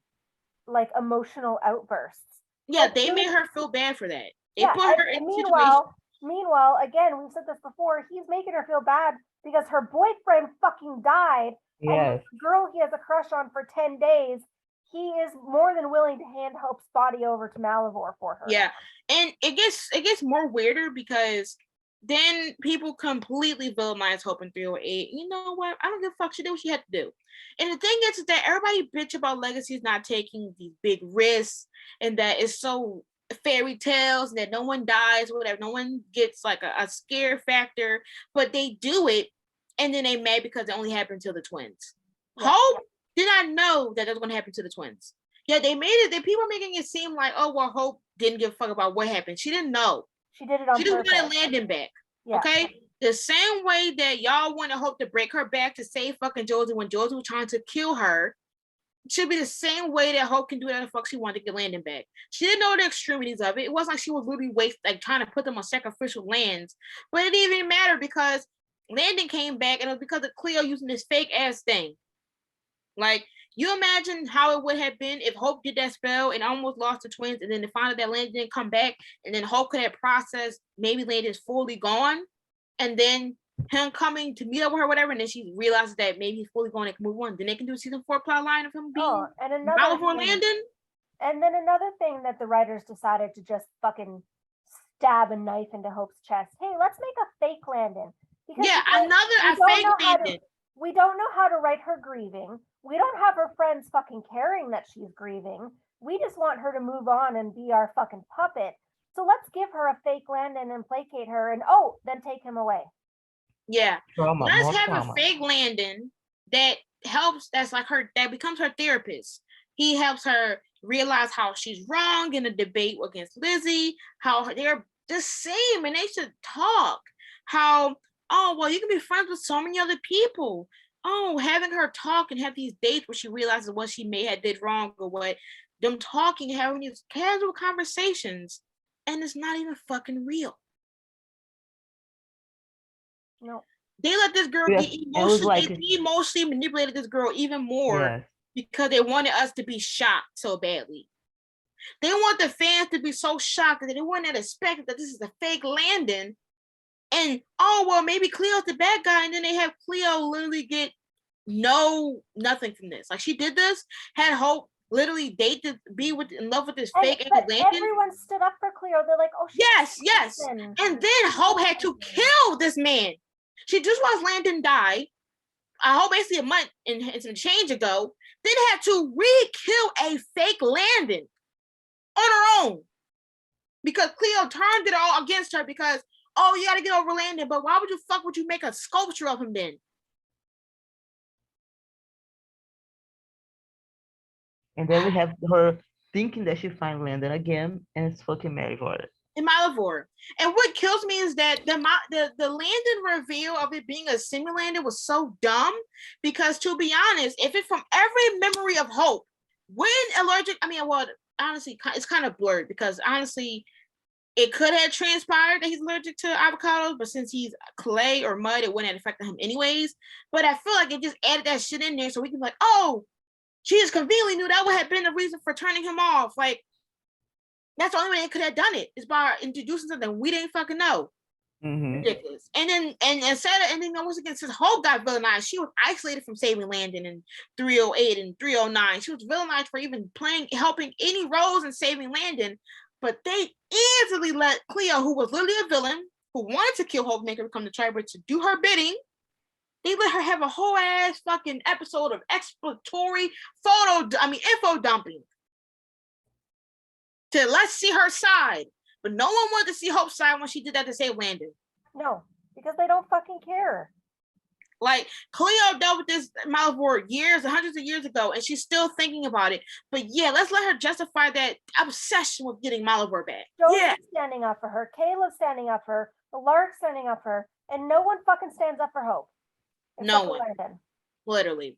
emotional outbursts. Yeah, they made her feel bad for that. They put her in a situation. Meanwhile, again, we've said this before, he's making her feel bad because her boyfriend fucking died. Yes. And the girl he has a crush on for 10 days he is more than willing to hand Hope's body over to Malivore for her. Yeah, and it gets more weirder because then people completely villainize Hope in 308. You know what? I don't give a fuck. She did what she had to do. And the thing is that everybody bitch about Legacies not taking these big risks and that it's so fairy tales and that no one dies or whatever. No one gets like a scare factor, but they do it and then they mad because it only happened to the twins. Yeah. Hope did not know that was going to happen to the twins. Yeah, they made it. People are making it seem like, oh, well, Hope didn't give a fuck about what happened. She didn't know. She did it on purpose. She just wanted Landon back. Yeah. Okay? The same way that y'all want to Hope to break her back to save fucking Josie when Josie was trying to kill her, should be the same way that Hope can do whatever the fuck she wanted to get Landon back. She didn't know the extremities of it. It wasn't like she was literally trying to put them on sacrificial lands. But it didn't even matter because Landon came back and it was because of Cleo using this fake ass thing. Like, you imagine how it would have been if Hope did that spell and almost lost the twins, and then to find out that Landon didn't come back, and then Hope could have processed maybe Landon's fully gone, and then him coming to meet up with her, whatever, and then she realizes that maybe he's fully gone and can move on. Then they can do a season 4 plot line of him being Malivore Landon. And then another thing that the writers decided to just fucking stab a knife into Hope's chest. Hey, let's make a fake Landon. Because a fake Landon. We don't know how to write her grieving. We don't have her friends fucking caring that she's grieving. We just want her to move on and be our fucking puppet. So let's give her a fake Landon and placate her and then take him away. Yeah. Let's have a fake Landon that helps, that becomes her therapist. He helps her realize how she's wrong in a debate against Lizzie, how they're the same and they should talk. How, you can be friends with so many other people. Having her talk and have these dates where she realizes what she may have did wrong or what, them talking, having these casual conversations, and it's not even fucking real. No. They let this girl get emotionally manipulated this girl even more because they wanted us to be shocked so badly. They want the fans to be so shocked that they wouldn't expect that this is a fake Landon. And maybe Cleo's the bad guy, and then they have Cleo literally get nothing from this. Like, she did this, had Hope literally in love with this fake Landon. Everyone stood up for Cleo. They're like, yes. And then Hope had to kill this man. She just watched Landon die. Hope basically a month and some change ago. Then had to re-kill a fake Landon on her own because Cleo turned it all against her because. You gotta get over Landon, but why would you make a sculpture of him then? And then we have her thinking that she finds Landon again, and it's fucking Malivore. And what kills me is that the Landon reveal of it being a simulator was so dumb because, to be honest, if it's from every memory of Hope, honestly, it's kind of blurred because honestly, it could have transpired that he's allergic to avocados, but since he's clay or mud, it wouldn't have affected him anyways. But I feel like it just added that shit in there so we can be like, she just conveniently knew that would have been the reason for turning him off. Like, that's the only way they could have done it, is by introducing something we didn't fucking know. Mm-hmm. Ridiculous. And then once again, since Hope got villainized, she was isolated from saving Landon in 308 and 309. She was villainized for even helping any roles in saving Landon. But they easily let Cleo, who was literally a villain, who wanted to kill Hope, make her become the Triber to do her bidding. They let her have a whole ass fucking episode of exploratory info dumping. To let's see her side. But no one wanted to see Hope's side when she did that to save Landon. No, because they don't fucking care. Like, Cleo dealt with this Malivore hundreds of years ago, and she's still thinking about it. But yeah, let's let her justify that obsession with getting Malivore back. Josie's standing up for her. Caleb's standing up for her. Lark's standing up for her. And no one fucking stands up for Hope. No one. Literally.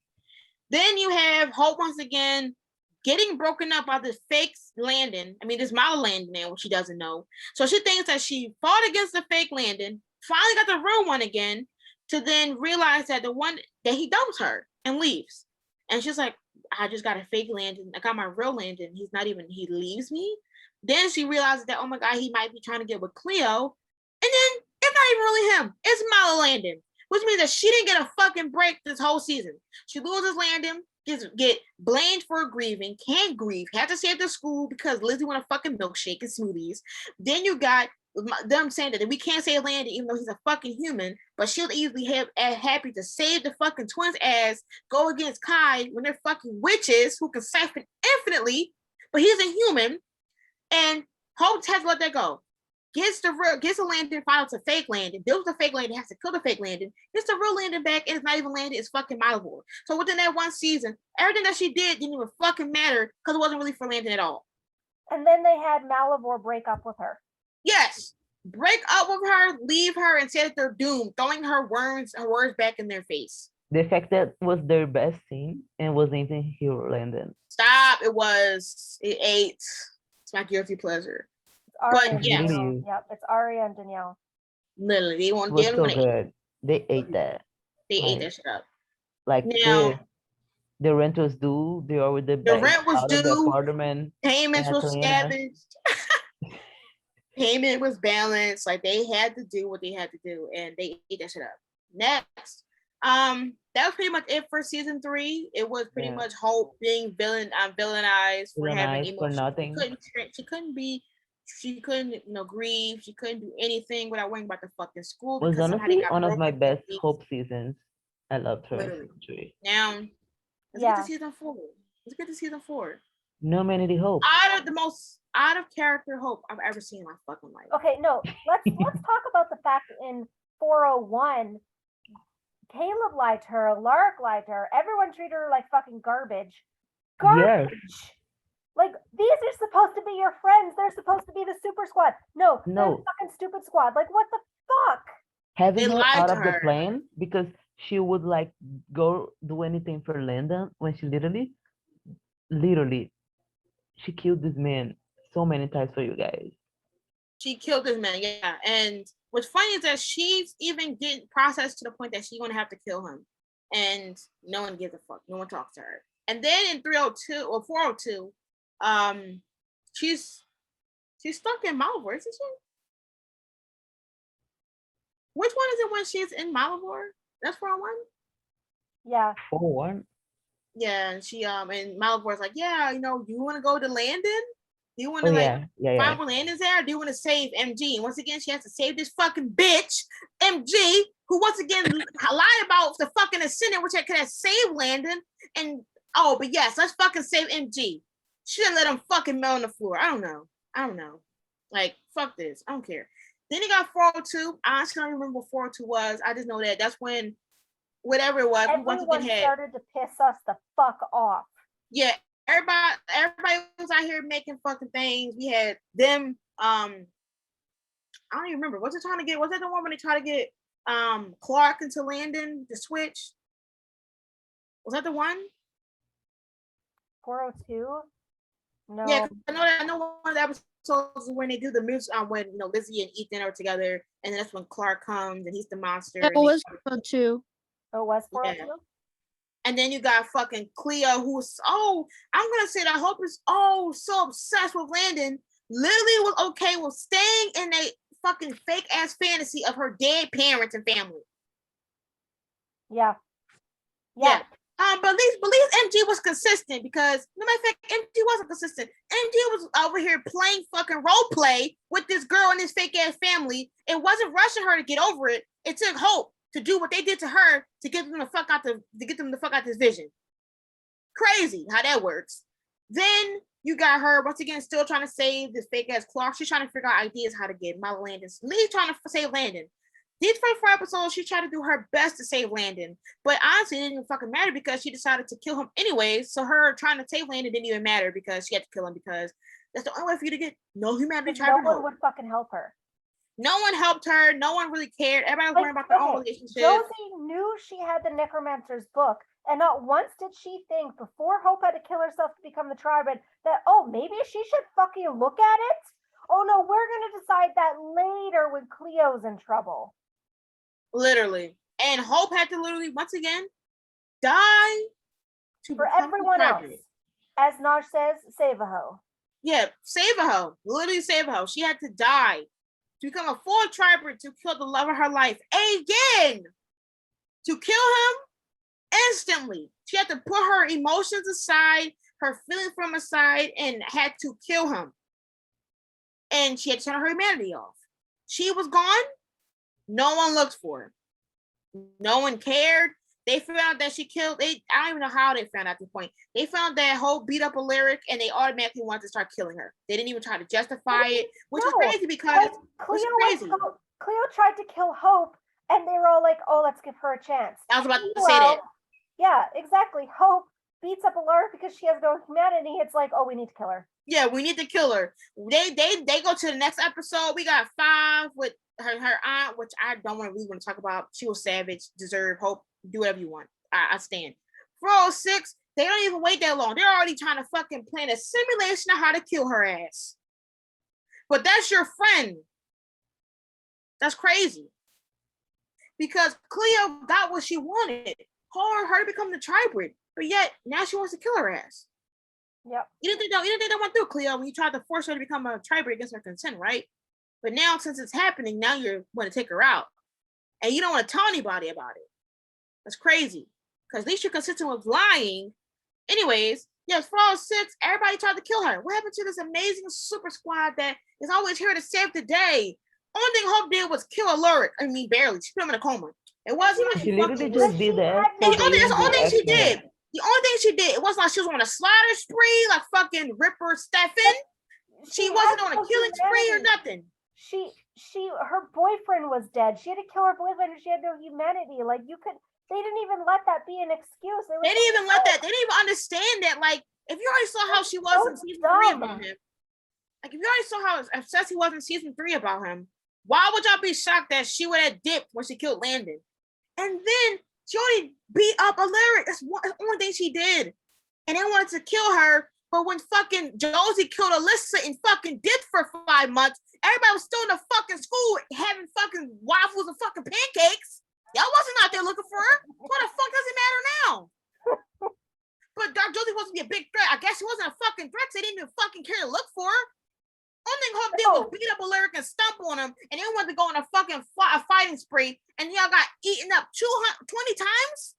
Then you have Hope once again getting broken up by this fake Landon. This Mala Landon now, which she doesn't know. So she thinks that she fought against the fake Landon, finally got the real one again, to then realize that the one that he dumps her and leaves. And she's like, I just got a fake Landon. I got my real Landon. He leaves me. Then she realizes that, oh my God, he might be trying to get with Cleo. And then it's not even really him. It's Mala Landon, which means that she didn't get a fucking break this whole season. She loses Landon. get blamed for grieving, can't grieve, had to stay at the school because Lizzie want a fucking milkshake and smoothies. Then you got them saying that we can't save Landon even though he's a fucking human, but she'll easily have happy to save the fucking twins ass, go against Kai when they're fucking witches who can siphon infinitely, but he's a human, and Hope has to let that go. Gets the Landon, finds a fake Landon, builds the fake Landon, has to kill the fake Landon, gets the real Landon back, and it's not even Landon, it's fucking Malivore. So within that one season, everything that she did didn't even fucking matter because it wasn't really for Landon at all. And then they had Malivore break up with her. Yes, break up with her, leave her, and say that they're doomed, throwing her words back in their face. The fact that was their best scene and wasn't even Hero Landon. Stop! It ate. It's my guilty pleasure. But yes, yep, it's Aria and Danielle. Literally, they want. It was so good. They ate that. They ate that shit up. Like now, the rent was due. They were with the rent was due. The apartment. Payments were scavenged. Payment was balanced. Like they had to do what they had to do, and they ate that shit up. Next, that was pretty much it for season 3. It was pretty much Hope being villainized for having emotions. For nothing. She couldn't, grieve. She couldn't do anything without worrying about the fucking school. Was honestly one of my best Hope seasons. I loved her. Literally. Now, let's get to season 4. Let's get to season 4. No Manity Hope. Out of character Hope I've ever seen in my fucking life. Okay, no, let's talk about the fact that in 401, Caleb lied to her, Lark lied to her, everyone treated her like fucking garbage. Garbage. Yes. Like, these are supposed to be your friends. They're supposed to be the super squad. No. They're the fucking stupid squad. Like, what the fuck? Having her out of the plan because she would like go do anything for Landon when she literally, she killed this man so many times for you guys. She killed this man, yeah. And what's funny is that she's even getting processed to the point that she's gonna have to kill him, and no one gives a fuck. No one talks to her. And then in 302 or 402. She's stuck in Malivore, isn't she? Which one is it when she's in Malivore? That's 401? Yeah. 401? Yeah, and she and Malivore's like, yeah, you want to go to Landon? Do you want to find where Landon's there? Or do you want to save MG? And once again, she has to save this fucking bitch, MG, who once again lied about the fucking Ascendant, which I could have saved Landon. And but yes, let's fucking save MG. She didn't let him fucking melt on the floor. I don't know. Like, fuck this. I don't care. Then he got 402. I honestly don't remember what 402 was. I just know that that's when, whatever it was, everyone started to piss us the fuck off. Yeah, everybody was out here making fucking things. We had them. I don't even remember. Was it trying to get? Was that the one when they tried to get Clark into Landon to switch? Was that the one? 402. No. Yeah, I know one of the episodes when they do the music when Lizzie and Ethan are together, and that's when Clark comes and he's the monster. That was 402. Oh, it was 402? Yeah. And then you got fucking Cleo, who's I'm gonna say that Hope is so obsessed with Landon, literally was okay with staying in a fucking fake ass fantasy of her dead parents and family. Yeah. But at least MG was consistent, because no matter of fact, MG wasn't consistent. MG was over here playing fucking role play with this girl and this fake ass family. It wasn't rushing her to get over it. It took Hope to do what they did to her to get them the fuck out this vision. Crazy how that works. Then you got her once again still trying to save this fake ass Clark. She's trying to figure out ideas how to get Landon. Lee's trying to save Landon. These first 4 episodes, she tried to do her best to save Landon. But honestly, it didn't even fucking matter because she decided to kill him anyways. So her trying to save Landon didn't even matter because she had to kill him, because that's the only way for you to get no humanity. No one would fucking help her. No one helped her. No one really cared. Everybody was worrying about their own relationship. Josie knew she had the Necromancer's book, and not once did she think before Hope had to kill herself to become the Triad that, maybe she should fucking look at it? Oh no, we're gonna decide that later when Cleo's in trouble. Literally. And Hope had to literally, once again, die for everyone else. As Naj says, save a hoe. Yeah, save a hoe. Literally save a hoe. She had to die to become a full Triad to kill the love of her life again. To kill him Instantly. She had to put her emotions aside, her feelings from aside, and had to kill him. And she had to turn her humanity off. She was gone. No one looked for her. No one cared. They found out that she killed. I don't even know how they found out at this point. They found that Hope beat up a lyric, and they automatically wanted to start killing her. They didn't even try to justify it, which was crazy because Cleo tried to kill Hope, and they were all like, "Oh, let's give her a chance." I was about to say that. Yeah, exactly. Hope beats up a lyric because she has no humanity. It's like, oh, we need to kill her. Yeah, we need to kill her. They go to the next episode. We got 5 with her aunt, which I don't really want to talk about. She was savage, deserve, Hope, do whatever you want. I stand. 406, they don't even wait that long. They're already trying to fucking plan a simulation of how to kill her ass. But that's your friend. That's crazy. Because Cleo got what she wanted. Her to become the tribrid. But yet, now she wants to kill her ass. Yep. You didn't think that went through, Cleo, when you tried to force her to become a tribrid against her consent, right? But now, since it's happening, now you want to take her out. And you don't want to tell anybody about it. That's crazy. Because at least you're consistent with lying. Anyways, yes, 406, everybody tried to kill her. What happened to this amazing super squad that is always here to save the day? Only thing Hope did was kill a lyric. I mean, barely. She put him in a coma. It wasn't like she literally just did that. That's the only thing she did. The only thing she did, it wasn't like she was on a slaughter spree like fucking Ripper Stefan. She wasn't on a killing spree or nothing. Her boyfriend was dead. She had to kill her boyfriend and she had no humanity. Like, they didn't even let that be an excuse. They didn't even let that. They didn't even understand that. Like, if you already saw how she was in season 3 about him, like, if you already saw how obsessed he was in season 3 about him, why would y'all be shocked that she would have dipped when she killed Landon? And then she only beat up a lyric. That's the only thing she did. And they wanted to kill her. But when fucking Josie killed Alyssa and fucking dipped for 5 months, everybody was still in the fucking school having fucking waffles and fucking pancakes. Y'all wasn't out there looking for her. What the fuck does it matter now? But Dark Josie wasn't be a big threat. I guess she wasn't a fucking threat. So they didn't even fucking care to look for her. Only thing Hope did was beat up a lyric and stomp on him, and then wanted to go on a fucking fighting spree, and y'all got eaten up 20 times.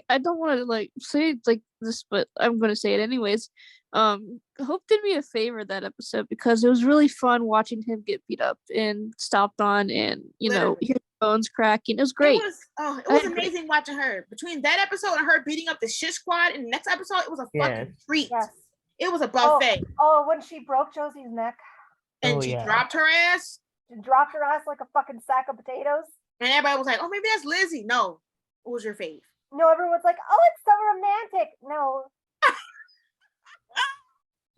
I don't want to like say it like this, but I'm gonna say it anyways. Hope did me a favor that episode because it was really fun watching him get beat up and stomped on, and hear bones cracking. It was great. It was amazing watching her. Between that episode and her beating up the shit squad in the next episode, it was a fucking treat. Yes. It was a buffet. When she broke Josie's neck. And she dropped her ass. She dropped her ass like a fucking sack of potatoes. And everybody was like, oh, maybe that's Lizzie. No. It was your fave. No, everyone's like, oh, it's so romantic. No.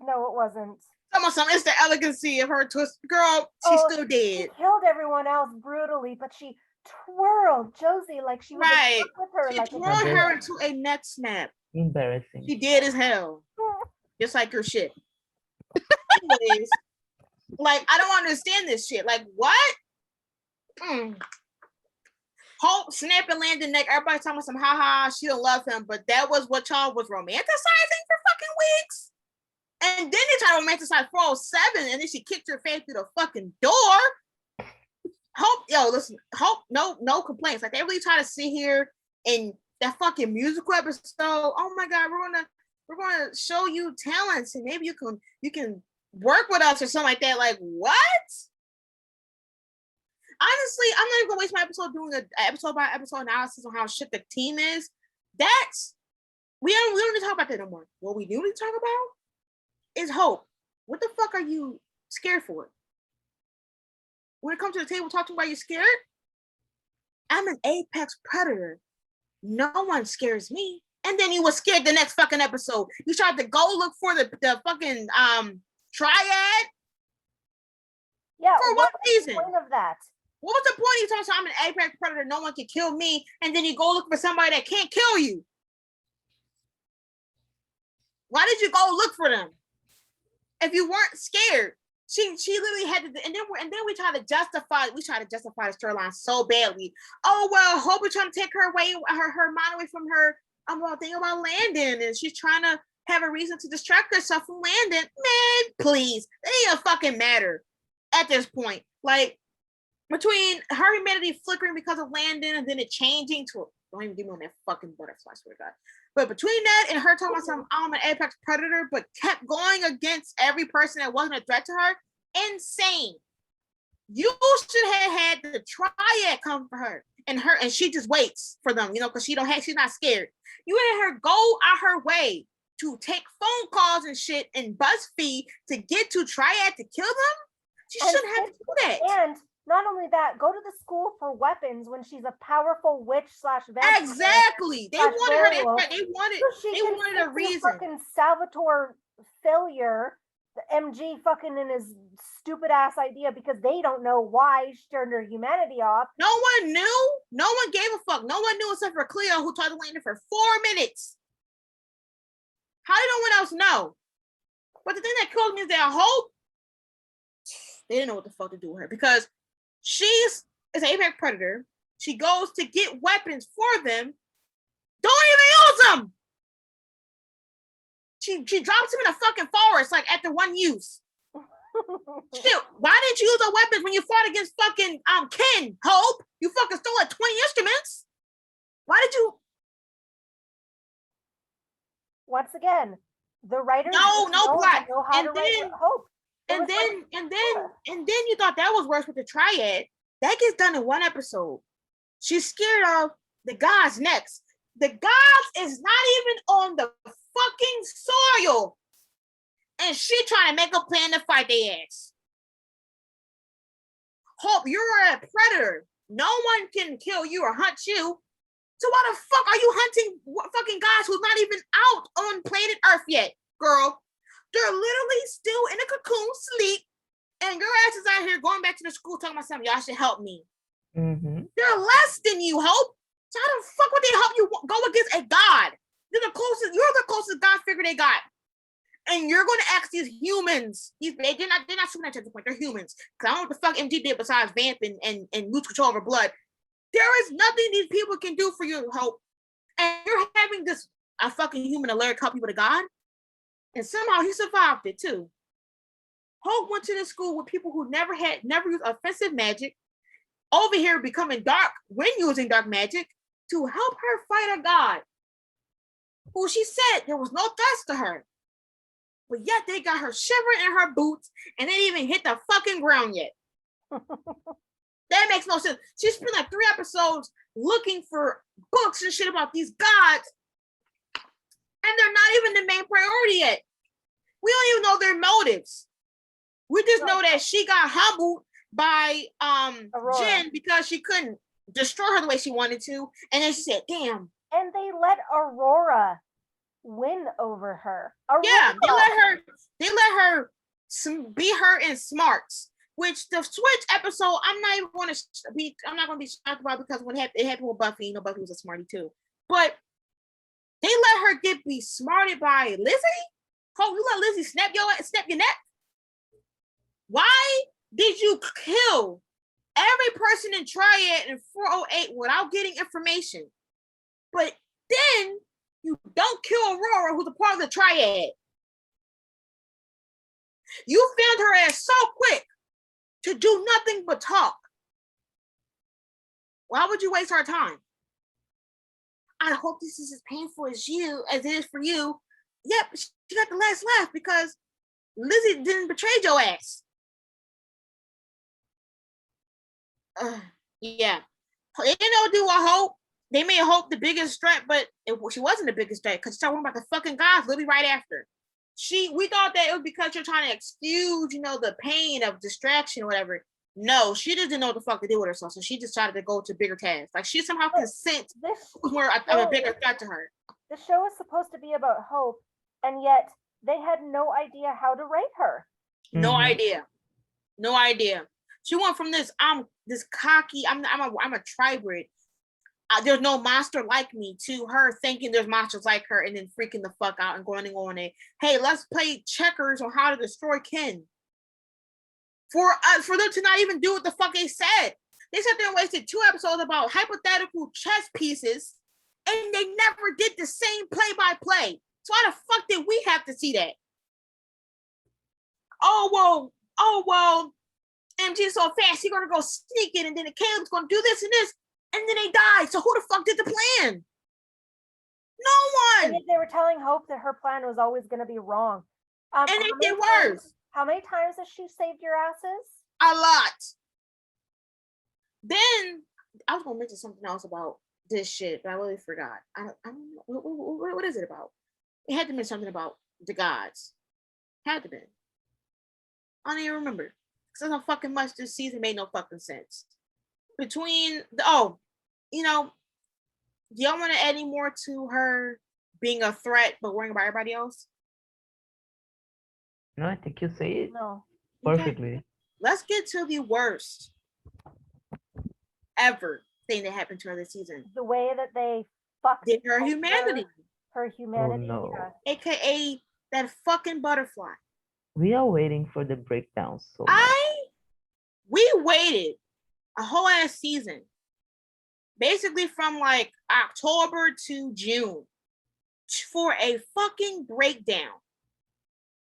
No, it wasn't. It's the elegancy of her twist. Girl, she's still dead. She killed everyone else brutally, but she twirled Josie like she was with her. She twirled her into a neck snap. Embarrassing. She did as hell. Just like your shit. Anyways, like, I don't understand this shit. Like, what? Hope snapping Landon neck. Everybody talking about some haha, she don't love him, but that was what y'all was romanticizing for fucking weeks. And then they try to romanticize 407, and then she kicked her face through the fucking door. Hope, no complaints. Like, they really try to sit here in that fucking musical episode. Oh my God, we're gonna show you talents, and maybe you can work with us or something like that. Like, what? Honestly, I'm not even gonna waste my episode doing an episode by episode analysis on how shit the team is. We don't need to talk about that no more. What we do need to talk about is Hope. What the fuck are you scared for? When it comes to the table, talk to me why you're scared. I'm an apex predator. No one scares me. And then you were scared the next fucking episode. You tried to go look for the fucking triad. Yeah. For what reason? What was the point of that? What was the point? You talking about I'm an apex predator, no one can kill me, and then you go look for somebody that can't kill you. Why did you go look for them? If you weren't scared, she literally had to, and then we try to justify the storyline so badly. Oh well, Hope is trying to take her away, her mind away from her. I'm thinking about Landon, and she's trying to have a reason to distract herself from Landon. Man, please, it ain't a fucking matter at this point. Like, between her humanity flickering because of Landon and then it changing to Don't even give me on that fucking butterfly, I swear to God. But between that and her talking about something, I'm an apex predator, but kept going against every person that wasn't a threat to her, insane. You should have had the triad come for her, and she just waits for them, because she's not scared. You had her go out her way to take phone calls and shit and BuzzFeed to get to triad to kill them. She shouldn't have to do that. And not only that, go to the school for weapons when she's a powerful witch / vampire. Exactly. They wanted her. They wanted a reason. Fucking Salvatore failure, the MG fucking in his stupid ass idea because they don't know why she turned her humanity off. No one knew. No one gave a fuck. No one knew except for Cleo, who talked to Lena for 4 minutes. How did no one else know? But the thing that killed me is that Hope, they didn't know what the fuck to do with her because she's an apex predator. She goes to get weapons for them. Don't even use them. She drops them in a fucking forest, like at the one use. Shit, why didn't you use the weapons when you fought against fucking Ken, Hope? You fucking stole like 20 instruments. Why did you? Once again, the writers no plot. Know how to write Hope. And then you thought that was worse with the triad. That gets done in one episode. She's scared of the gods next. The gods is not even on the fucking soil. And she trying to make a plan to fight their ass. Hope, you're a predator. No one can kill you or hunt you. So why the fuck are you hunting fucking guys who's not even out on planet Earth yet, girl? They're literally still in a cocoon, sleep, and your ass is out here going back to the school talking about something. Y'all should help me. Mm-hmm. They're less than you, Hope. So how the fuck would they help you go against a god? You're the closest god figure they got. And you're going to ask these humans. They're not supernatural at this point. They're humans. Because I don't know what the fuck MG did besides vamp and lose control over blood. There is nothing these people can do for you, Hope. And you're having a fucking human alert help you with a god. And somehow he survived it too. Hope went to the school with people who never used offensive magic, over here becoming dark when using dark magic to help her fight a god who she said there was no threats to her. But yet they got her shivering in her boots and they didn't even hit the fucking ground yet. That makes no sense. She spent like 3 episodes looking for books and shit about these gods, and they're not even the main priority yet. We don't even know their motives. We just know that she got humbled by Jen because she couldn't destroy her the way she wanted to, and then she said, "Damn." And they let Aurora win over her. Aurora. Yeah, they let her be her in smarts. Which the Switch episode, I'm not going to be shocked about because when it happened with Buffy, Buffy was a smarty too. But they let her be smarted by Lizzie. Oh, you let Lizzie snap your neck. Why did you kill every person in Triad in 408 without getting information? But then you don't kill Aurora, who's a part of the Triad. You found her ass so quick to do nothing but talk. Why would you waste our time? I hope this is as painful as it is for you. Yep, she got the last laugh because Lizzie didn't betray your ass. Yeah. They didn't do a Hope. They made Hope the biggest threat, but she wasn't the biggest threat because she started worrying about the fucking guys literally right after. We thought that it was because you're trying to excuse, the pain of distraction or whatever. No, she just didn't know what the fuck to do with herself, so she decided to go to bigger tasks. Like she somehow consent was more of a bigger threat to her. The show is supposed to be about Hope, and yet they had no idea how to write her. No idea. She went from this cocky, I'm a tribrid. There's no monster like me to her thinking there's monsters like her and then freaking the fuck out and going on it. Hey, let's play checkers on how to destroy Ken. For them to not even do what the fuck they said. They sat there and wasted 2 episodes about hypothetical chess pieces and they never did the same play-by-play. So why the fuck did we have to see that? Oh well, MG's so fast, he's gonna go sneak it and then Caleb's gonna do this and this. and then they died. So who the fuck did the plan? No one. And they were telling Hope that her plan was always going to be wrong. And it did worse. How many times has she saved your asses? A lot. Then I was gonna mention something else about this shit, but I really forgot. I don't know. What is it about? It had to be something about the gods. Had to be. I don't even remember. Because so fucking much this season made no fucking sense. Between do y'all want to add any more to her being a threat but worrying about everybody else? No, I think you say it perfectly. Okay. Let's get to the worst ever thing that happened to her this season. The way that they fucked her humanity. Her humanity. Oh, no. Yeah. AKA that fucking butterfly. We are waiting for the breakdown so much. We waited a whole ass season. Basically from like October to June for a fucking breakdown.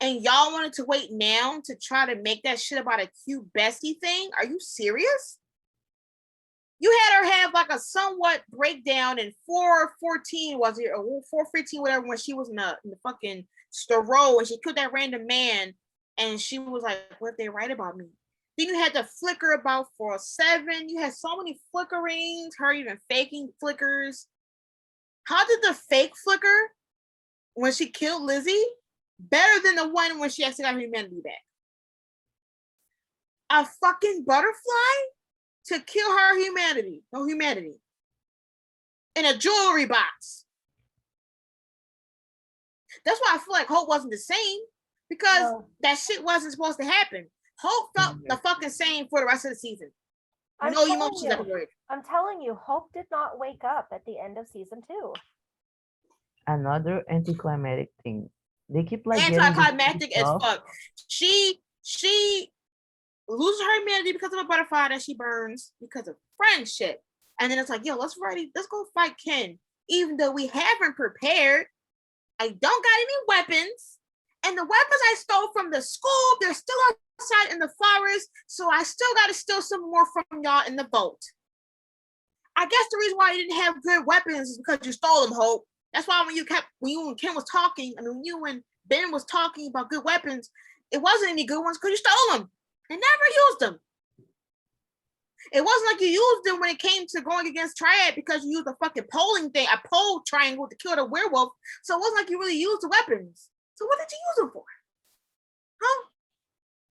And y'all wanted to wait now to try to make that shit about a cute bestie thing? Are you serious? You had her have like a somewhat breakdown in 4:14, was it, or 4:15, whatever, when she was in the fucking Storo and she killed that random man, and she was like, "What if they write about me?" Then you had the flicker about 4:07. You had so many flickerings, her even faking flickers. How did the fake flicker when she killed Lizzie better than the one when she actually got her humanity back? A fucking butterfly to kill her humanity, no humanity, in a jewelry box. That's why I feel like Hope wasn't the same, because that shit wasn't supposed to happen. Hope felt the fucking same for the rest of the season. No emotions everywhere. I'm telling you, Hope did not wake up at the end of season 2. Another anticlimactic thing. They keep like anticlimactic as fuck. She loses her humanity because of a butterfly that she burns because of friendship. And then it's like, yo, let's go fight Ken. Even though we haven't prepared, I don't got any weapons. And the weapons I stole from the school, they're still outside in the forest. So I still got to steal some more from y'all in the boat. I guess the reason why you didn't have good weapons is because you stole them, Hope. That's why when you and Ken was talking, when you and Ben was talking about good weapons, it wasn't any good ones because you stole them and never used them. It wasn't like you used them when it came to going against Triad because you used a fucking polling thing, a pole triangle to kill the werewolf. So it wasn't like you really used the weapons. So what did you use them for? Huh?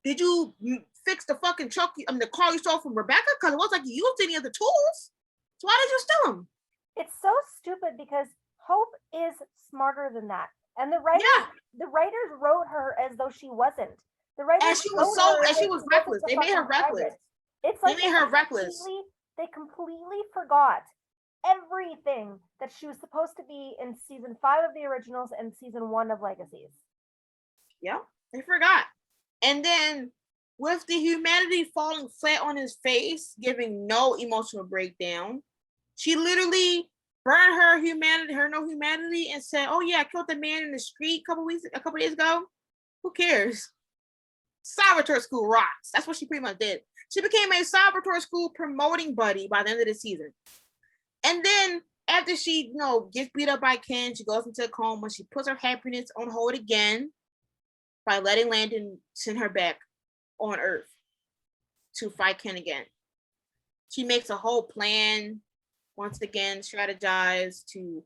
Did you fix the fucking truck, the car you stole from Rebecca? Because it wasn't like you used any of the tools. So why did you steal them? It's so stupid because Hope is smarter than that. And the writers wrote her as though she wasn't. The writers and she was reckless. They made her reckless. It's like they made her reckless. They completely forgot everything that she was supposed to be in season 5 of the originals and season 1 of Legacies. Yeah, they forgot. And then with the humanity falling flat on his face, giving no emotional breakdown, she literally burned her no humanity, and said, "Oh yeah, I killed the man in the street a couple days ago. Who cares? Salvatore School rocks." That's what she pretty much did. She became a Salvatore School promoting buddy by the end of the season. And then after she, gets beat up by Ken, she goes into a coma. She puts her happiness on hold again by letting Landon send her back on Earth to fight Ken again. She makes a whole plan, once again, strategize to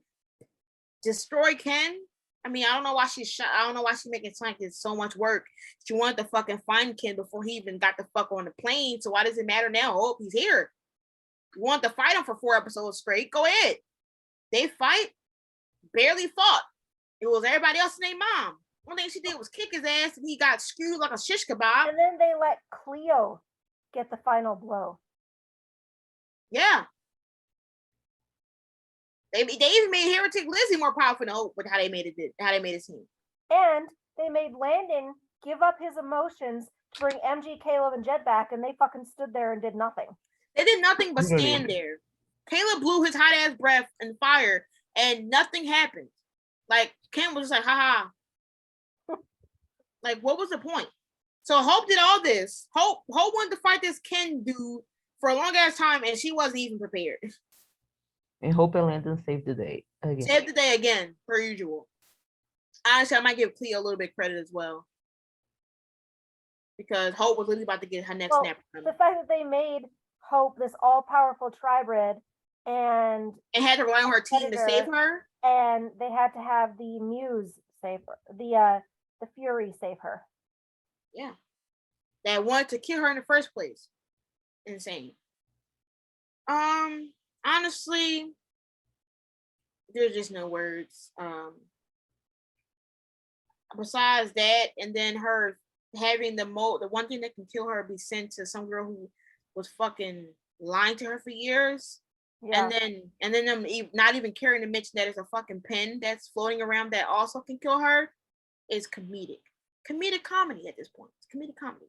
destroy Ken. I mean, I don't know why she's making it sound like it's so much work. She wanted to fucking find Ken before he even got the fuck on the plane. So why does it matter now? Oh, he's here. You want to fight him for 4 episodes straight? Go ahead. They fight, barely fought. It was everybody else and their mom. One thing she did was kick his ass, and he got screwed like a shish kebab. And then they let Cleo get the final blow. Yeah. They even made Heretic Lizzie more powerful than Hope with how they made it seem. And they made Landon give up his emotions to bring MG, Caleb, and Jed back, and they fucking stood there and did nothing. They did nothing but stand there. Caleb blew his hot ass breath and fire, and nothing happened. Like Ken was just like, haha. Like, what was the point? So Hope did all this. Hope wanted to fight this Ken dude for a long ass time, and she wasn't even prepared. And Hope and Landon saved the day again. Saved the day again, per usual. Honestly, I might give Cleo a little bit of credit as well. Because Hope was literally about to get her next snap. The fact that they made Hope this all-powerful tri-bred and had to rely on her team to save her. And they had to have the Muse save her, the Fury save her. Yeah. That wanted to kill her in the first place. Insane. Honestly, there's just no words. Besides that, and then her having the one thing that can kill her be sent to some girl who was fucking lying to her for years. Yeah. And then them not even caring to mention that it's a fucking pen that's floating around that also can kill her is comedic comedy at this point. It's comedic comedy.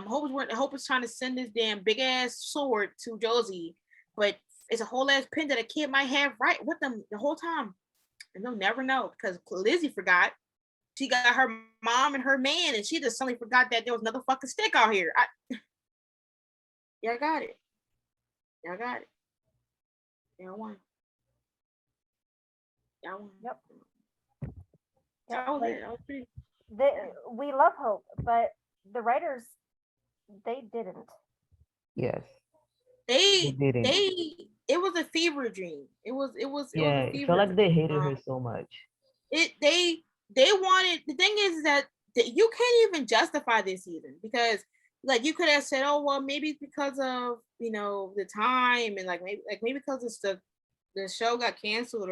Hope is trying to send this damn big ass sword to Josie, but it's a whole ass pen that a kid might have right with them the whole time, and they'll never know because Lizzie forgot. She got her mom and her man, and she just suddenly forgot that there was another fucking stick out here. Y'all got it. Y'all won. Yep. That was it. That was pretty. We love Hope, but the writers, they didn't. Yes. They didn't. It was a fever dream. It was a fever it felt like they hated her so much. They wanted, the thing is that you can't even justify this season because like you could have said, oh well, maybe it's because of the time and maybe because it's the show got canceled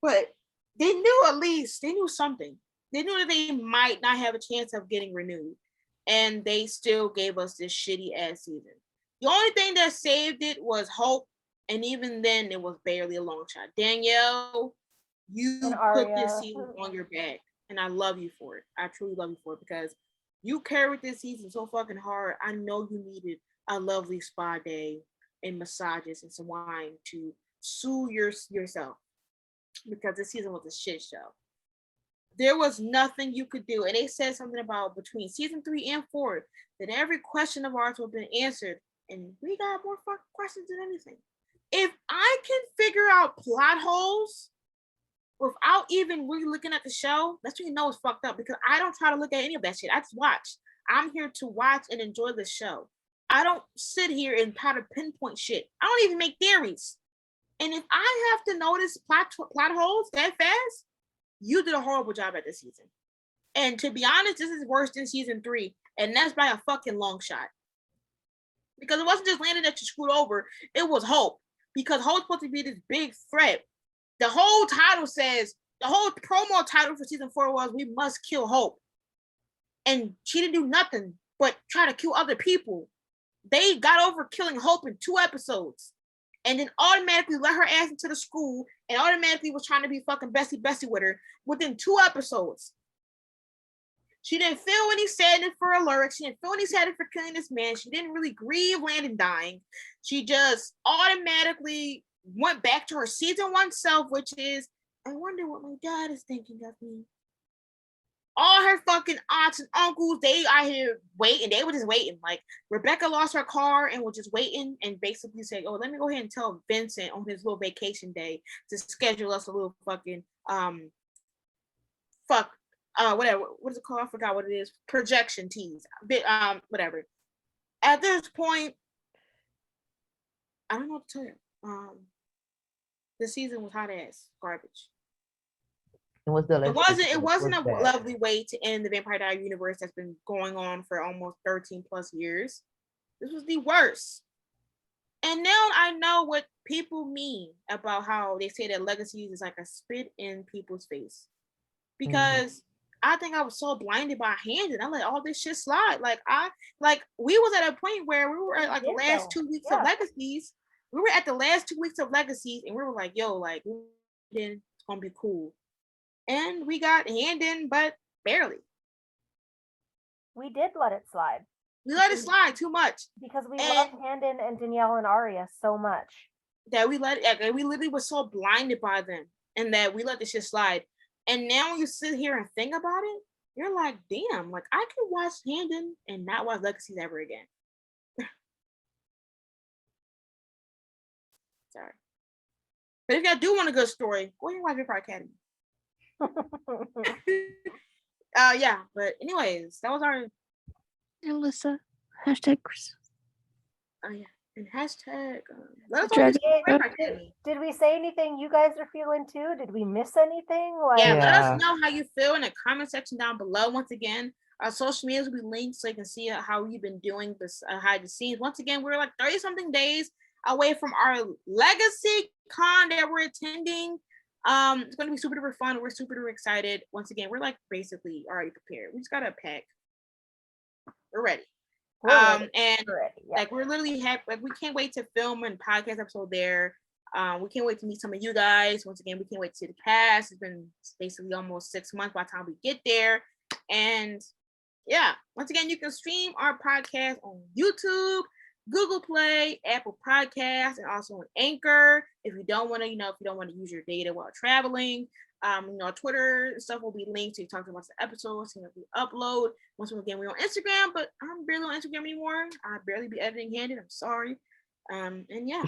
but they knew something. They knew that they might not have a chance of getting renewed, and they still gave us this shitty ass season. The only thing that saved it was Hope, and even then it was barely a long shot. Danielle, you put this season on your back, and I love you for it. I truly love you for it because you carried this season so fucking hard. I know you needed a lovely spa day and massages and some wine to soothe yourself because this season was a shit show. There was nothing you could do, and they said something about between season 3 and 4 that every question of ours would have been answered, and we got more fucking questions than anything. If I can figure out plot holes without even really looking at the show, that's when you know it's fucked up because I don't try to look at any of that shit. I just watch. I'm here to watch and enjoy the show. I don't sit here and try to pinpoint shit. I don't even make theories. And if I have to notice plot holes that fast, you did a horrible job at this season. And to be honest, this is worse than season 3. And that's by a fucking long shot. Because it wasn't just Landon that you screwed over. It was Hope. Because Hope's supposed to be this big threat. The whole title says, the whole promo title for season 4 was, we must kill Hope. And she didn't do nothing but try to kill other people. They got over killing Hope in 2 episodes. And then automatically let her ass into the school and automatically was trying to be fucking bestie with her within 2 episodes. She didn't feel any sadness for Alaric. She didn't feel any sadness for killing this man. She didn't really grieve Landon dying. She just automatically went back to her season 1 self, which is, I wonder what my dad is thinking of me. All her fucking aunts and uncles, they out here waiting. They were just waiting. Like Rebecca lost her car and was just waiting and basically said, oh, let me go ahead and tell Vincent on his little vacation day to schedule us a little fucking whatever. What is it called? I forgot what it is. Projection tease. Whatever. At this point, I don't know what to tell you. The season was hot ass garbage. It wasn't a lovely way to end the Vampire Diaries universe that's been going on for almost 13 plus years. This was the worst. And now I know what people mean about how they say that Legacies is like a spit in people's face. Because I think I was so blinded by Handon. I let all this shit slide. We was at a point where we were at the last 2 weeks of Legacies. We were at the last 2 weeks of Legacies and we were like, yo, then it's gonna be cool. And we got Handon, but barely. We did let it slide. We let it slide too much. Because we love Handon and Danielle and Aria so much. That we literally were so blinded by them and that we let this shit slide. And now when you sit here and think about it, you're like, damn, I could watch Handon and not watch Legacies ever again. Sorry. But if y'all do want a good story, go ahead and watch Vampire Academy. Yeah, but anyways, that was our Alyssa. Hashtag Chris. Oh yeah. And hashtag let us know did we say anything you guys are feeling too? Did we miss anything? Like, let us know how you feel in the comment section down below. Once again, our social medias will be linked so you can see how we've been doing this behind the scenes. Once again, we're like 30-something days away from our Legacy Con that we're attending. It's going to be super duper fun. We're super duper excited. Once again, we're like basically already prepared. We just got to pack. We're ready. And like we're literally happy. Like we can't wait to film and podcast episode there. We can't wait to meet some of you guys. Once again, we can't wait to see the cast. It's been basically almost 6 months by the time we get there. And yeah, once again, you can stream our podcast on YouTube, Google Play, Apple Podcasts, and also on Anchor. If you don't want to, if you don't want to use your data while traveling, Twitter stuff will be linked so you talk about the episodes and we upload. Once again, we're on Instagram, but I'm barely on Instagram anymore. I barely be editing handed. I'm sorry. And yeah.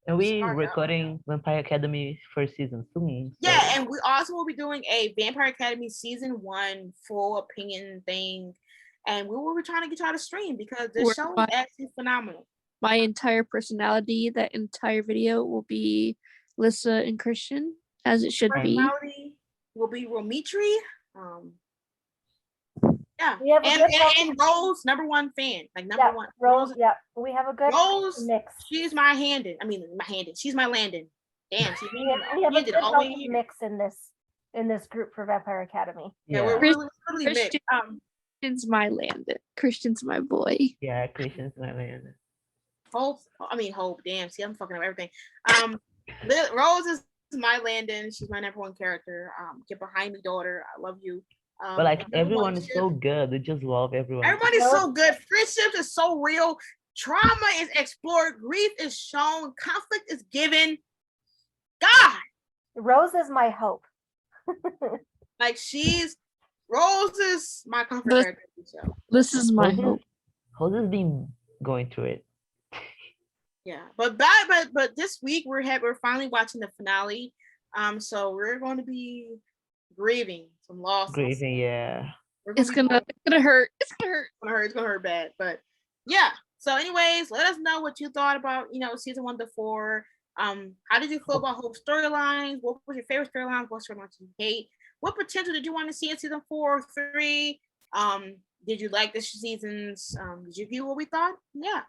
And we're recording Vampire Academy first season soon. So. Yeah, and we also will be doing a Vampire Academy season 1 full opinion thing. And we will be trying to get y'all to stream because the show is actually phenomenal. My entire personality, that entire video will be Lissa and Christian, as it should be. Personality will be Romitri. Yeah, and Rose, #1 fan, like number one. Rose, yeah, we have a good Rose mix. She's my Handon. I mean, my Handon. She's my Landon. Damn, she's we have a good mix in this group for Vampire Academy. Yeah, we're really mixed. Christian's my Landon. Christian's my boy. Yeah, Christian's my Landon. Hope. Damn, see, I'm fucking up everything. Rose is my Landon. She's my #1 character. Get behind me, daughter. I love you. But like everyone is so good. We just love everyone. Everyone is so good. Friendships is so real. Trauma is explored. Grief is shown. Conflict is given. God. Rose is my hope. Like Rose is my comfort character. This is my hope. Rose has been going through it. Yeah, but this week we're finally watching the finale. So we're going to be grieving some loss. Grieving, yeah. It's gonna hurt. It's gonna hurt. It's gonna hurt bad. But yeah. So, anyways, let us know what you thought about season 1 to 4. How did you feel about Hope's storylines? What was your favorite storylines? What storylines you hate? What potential did you want to see in season 4 or 3? Did you like this season's? Did you view what we thought? Yeah.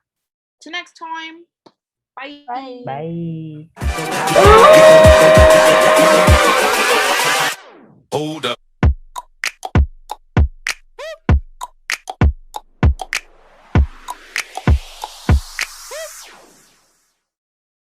Till next time. Bye. Bye. Hold up.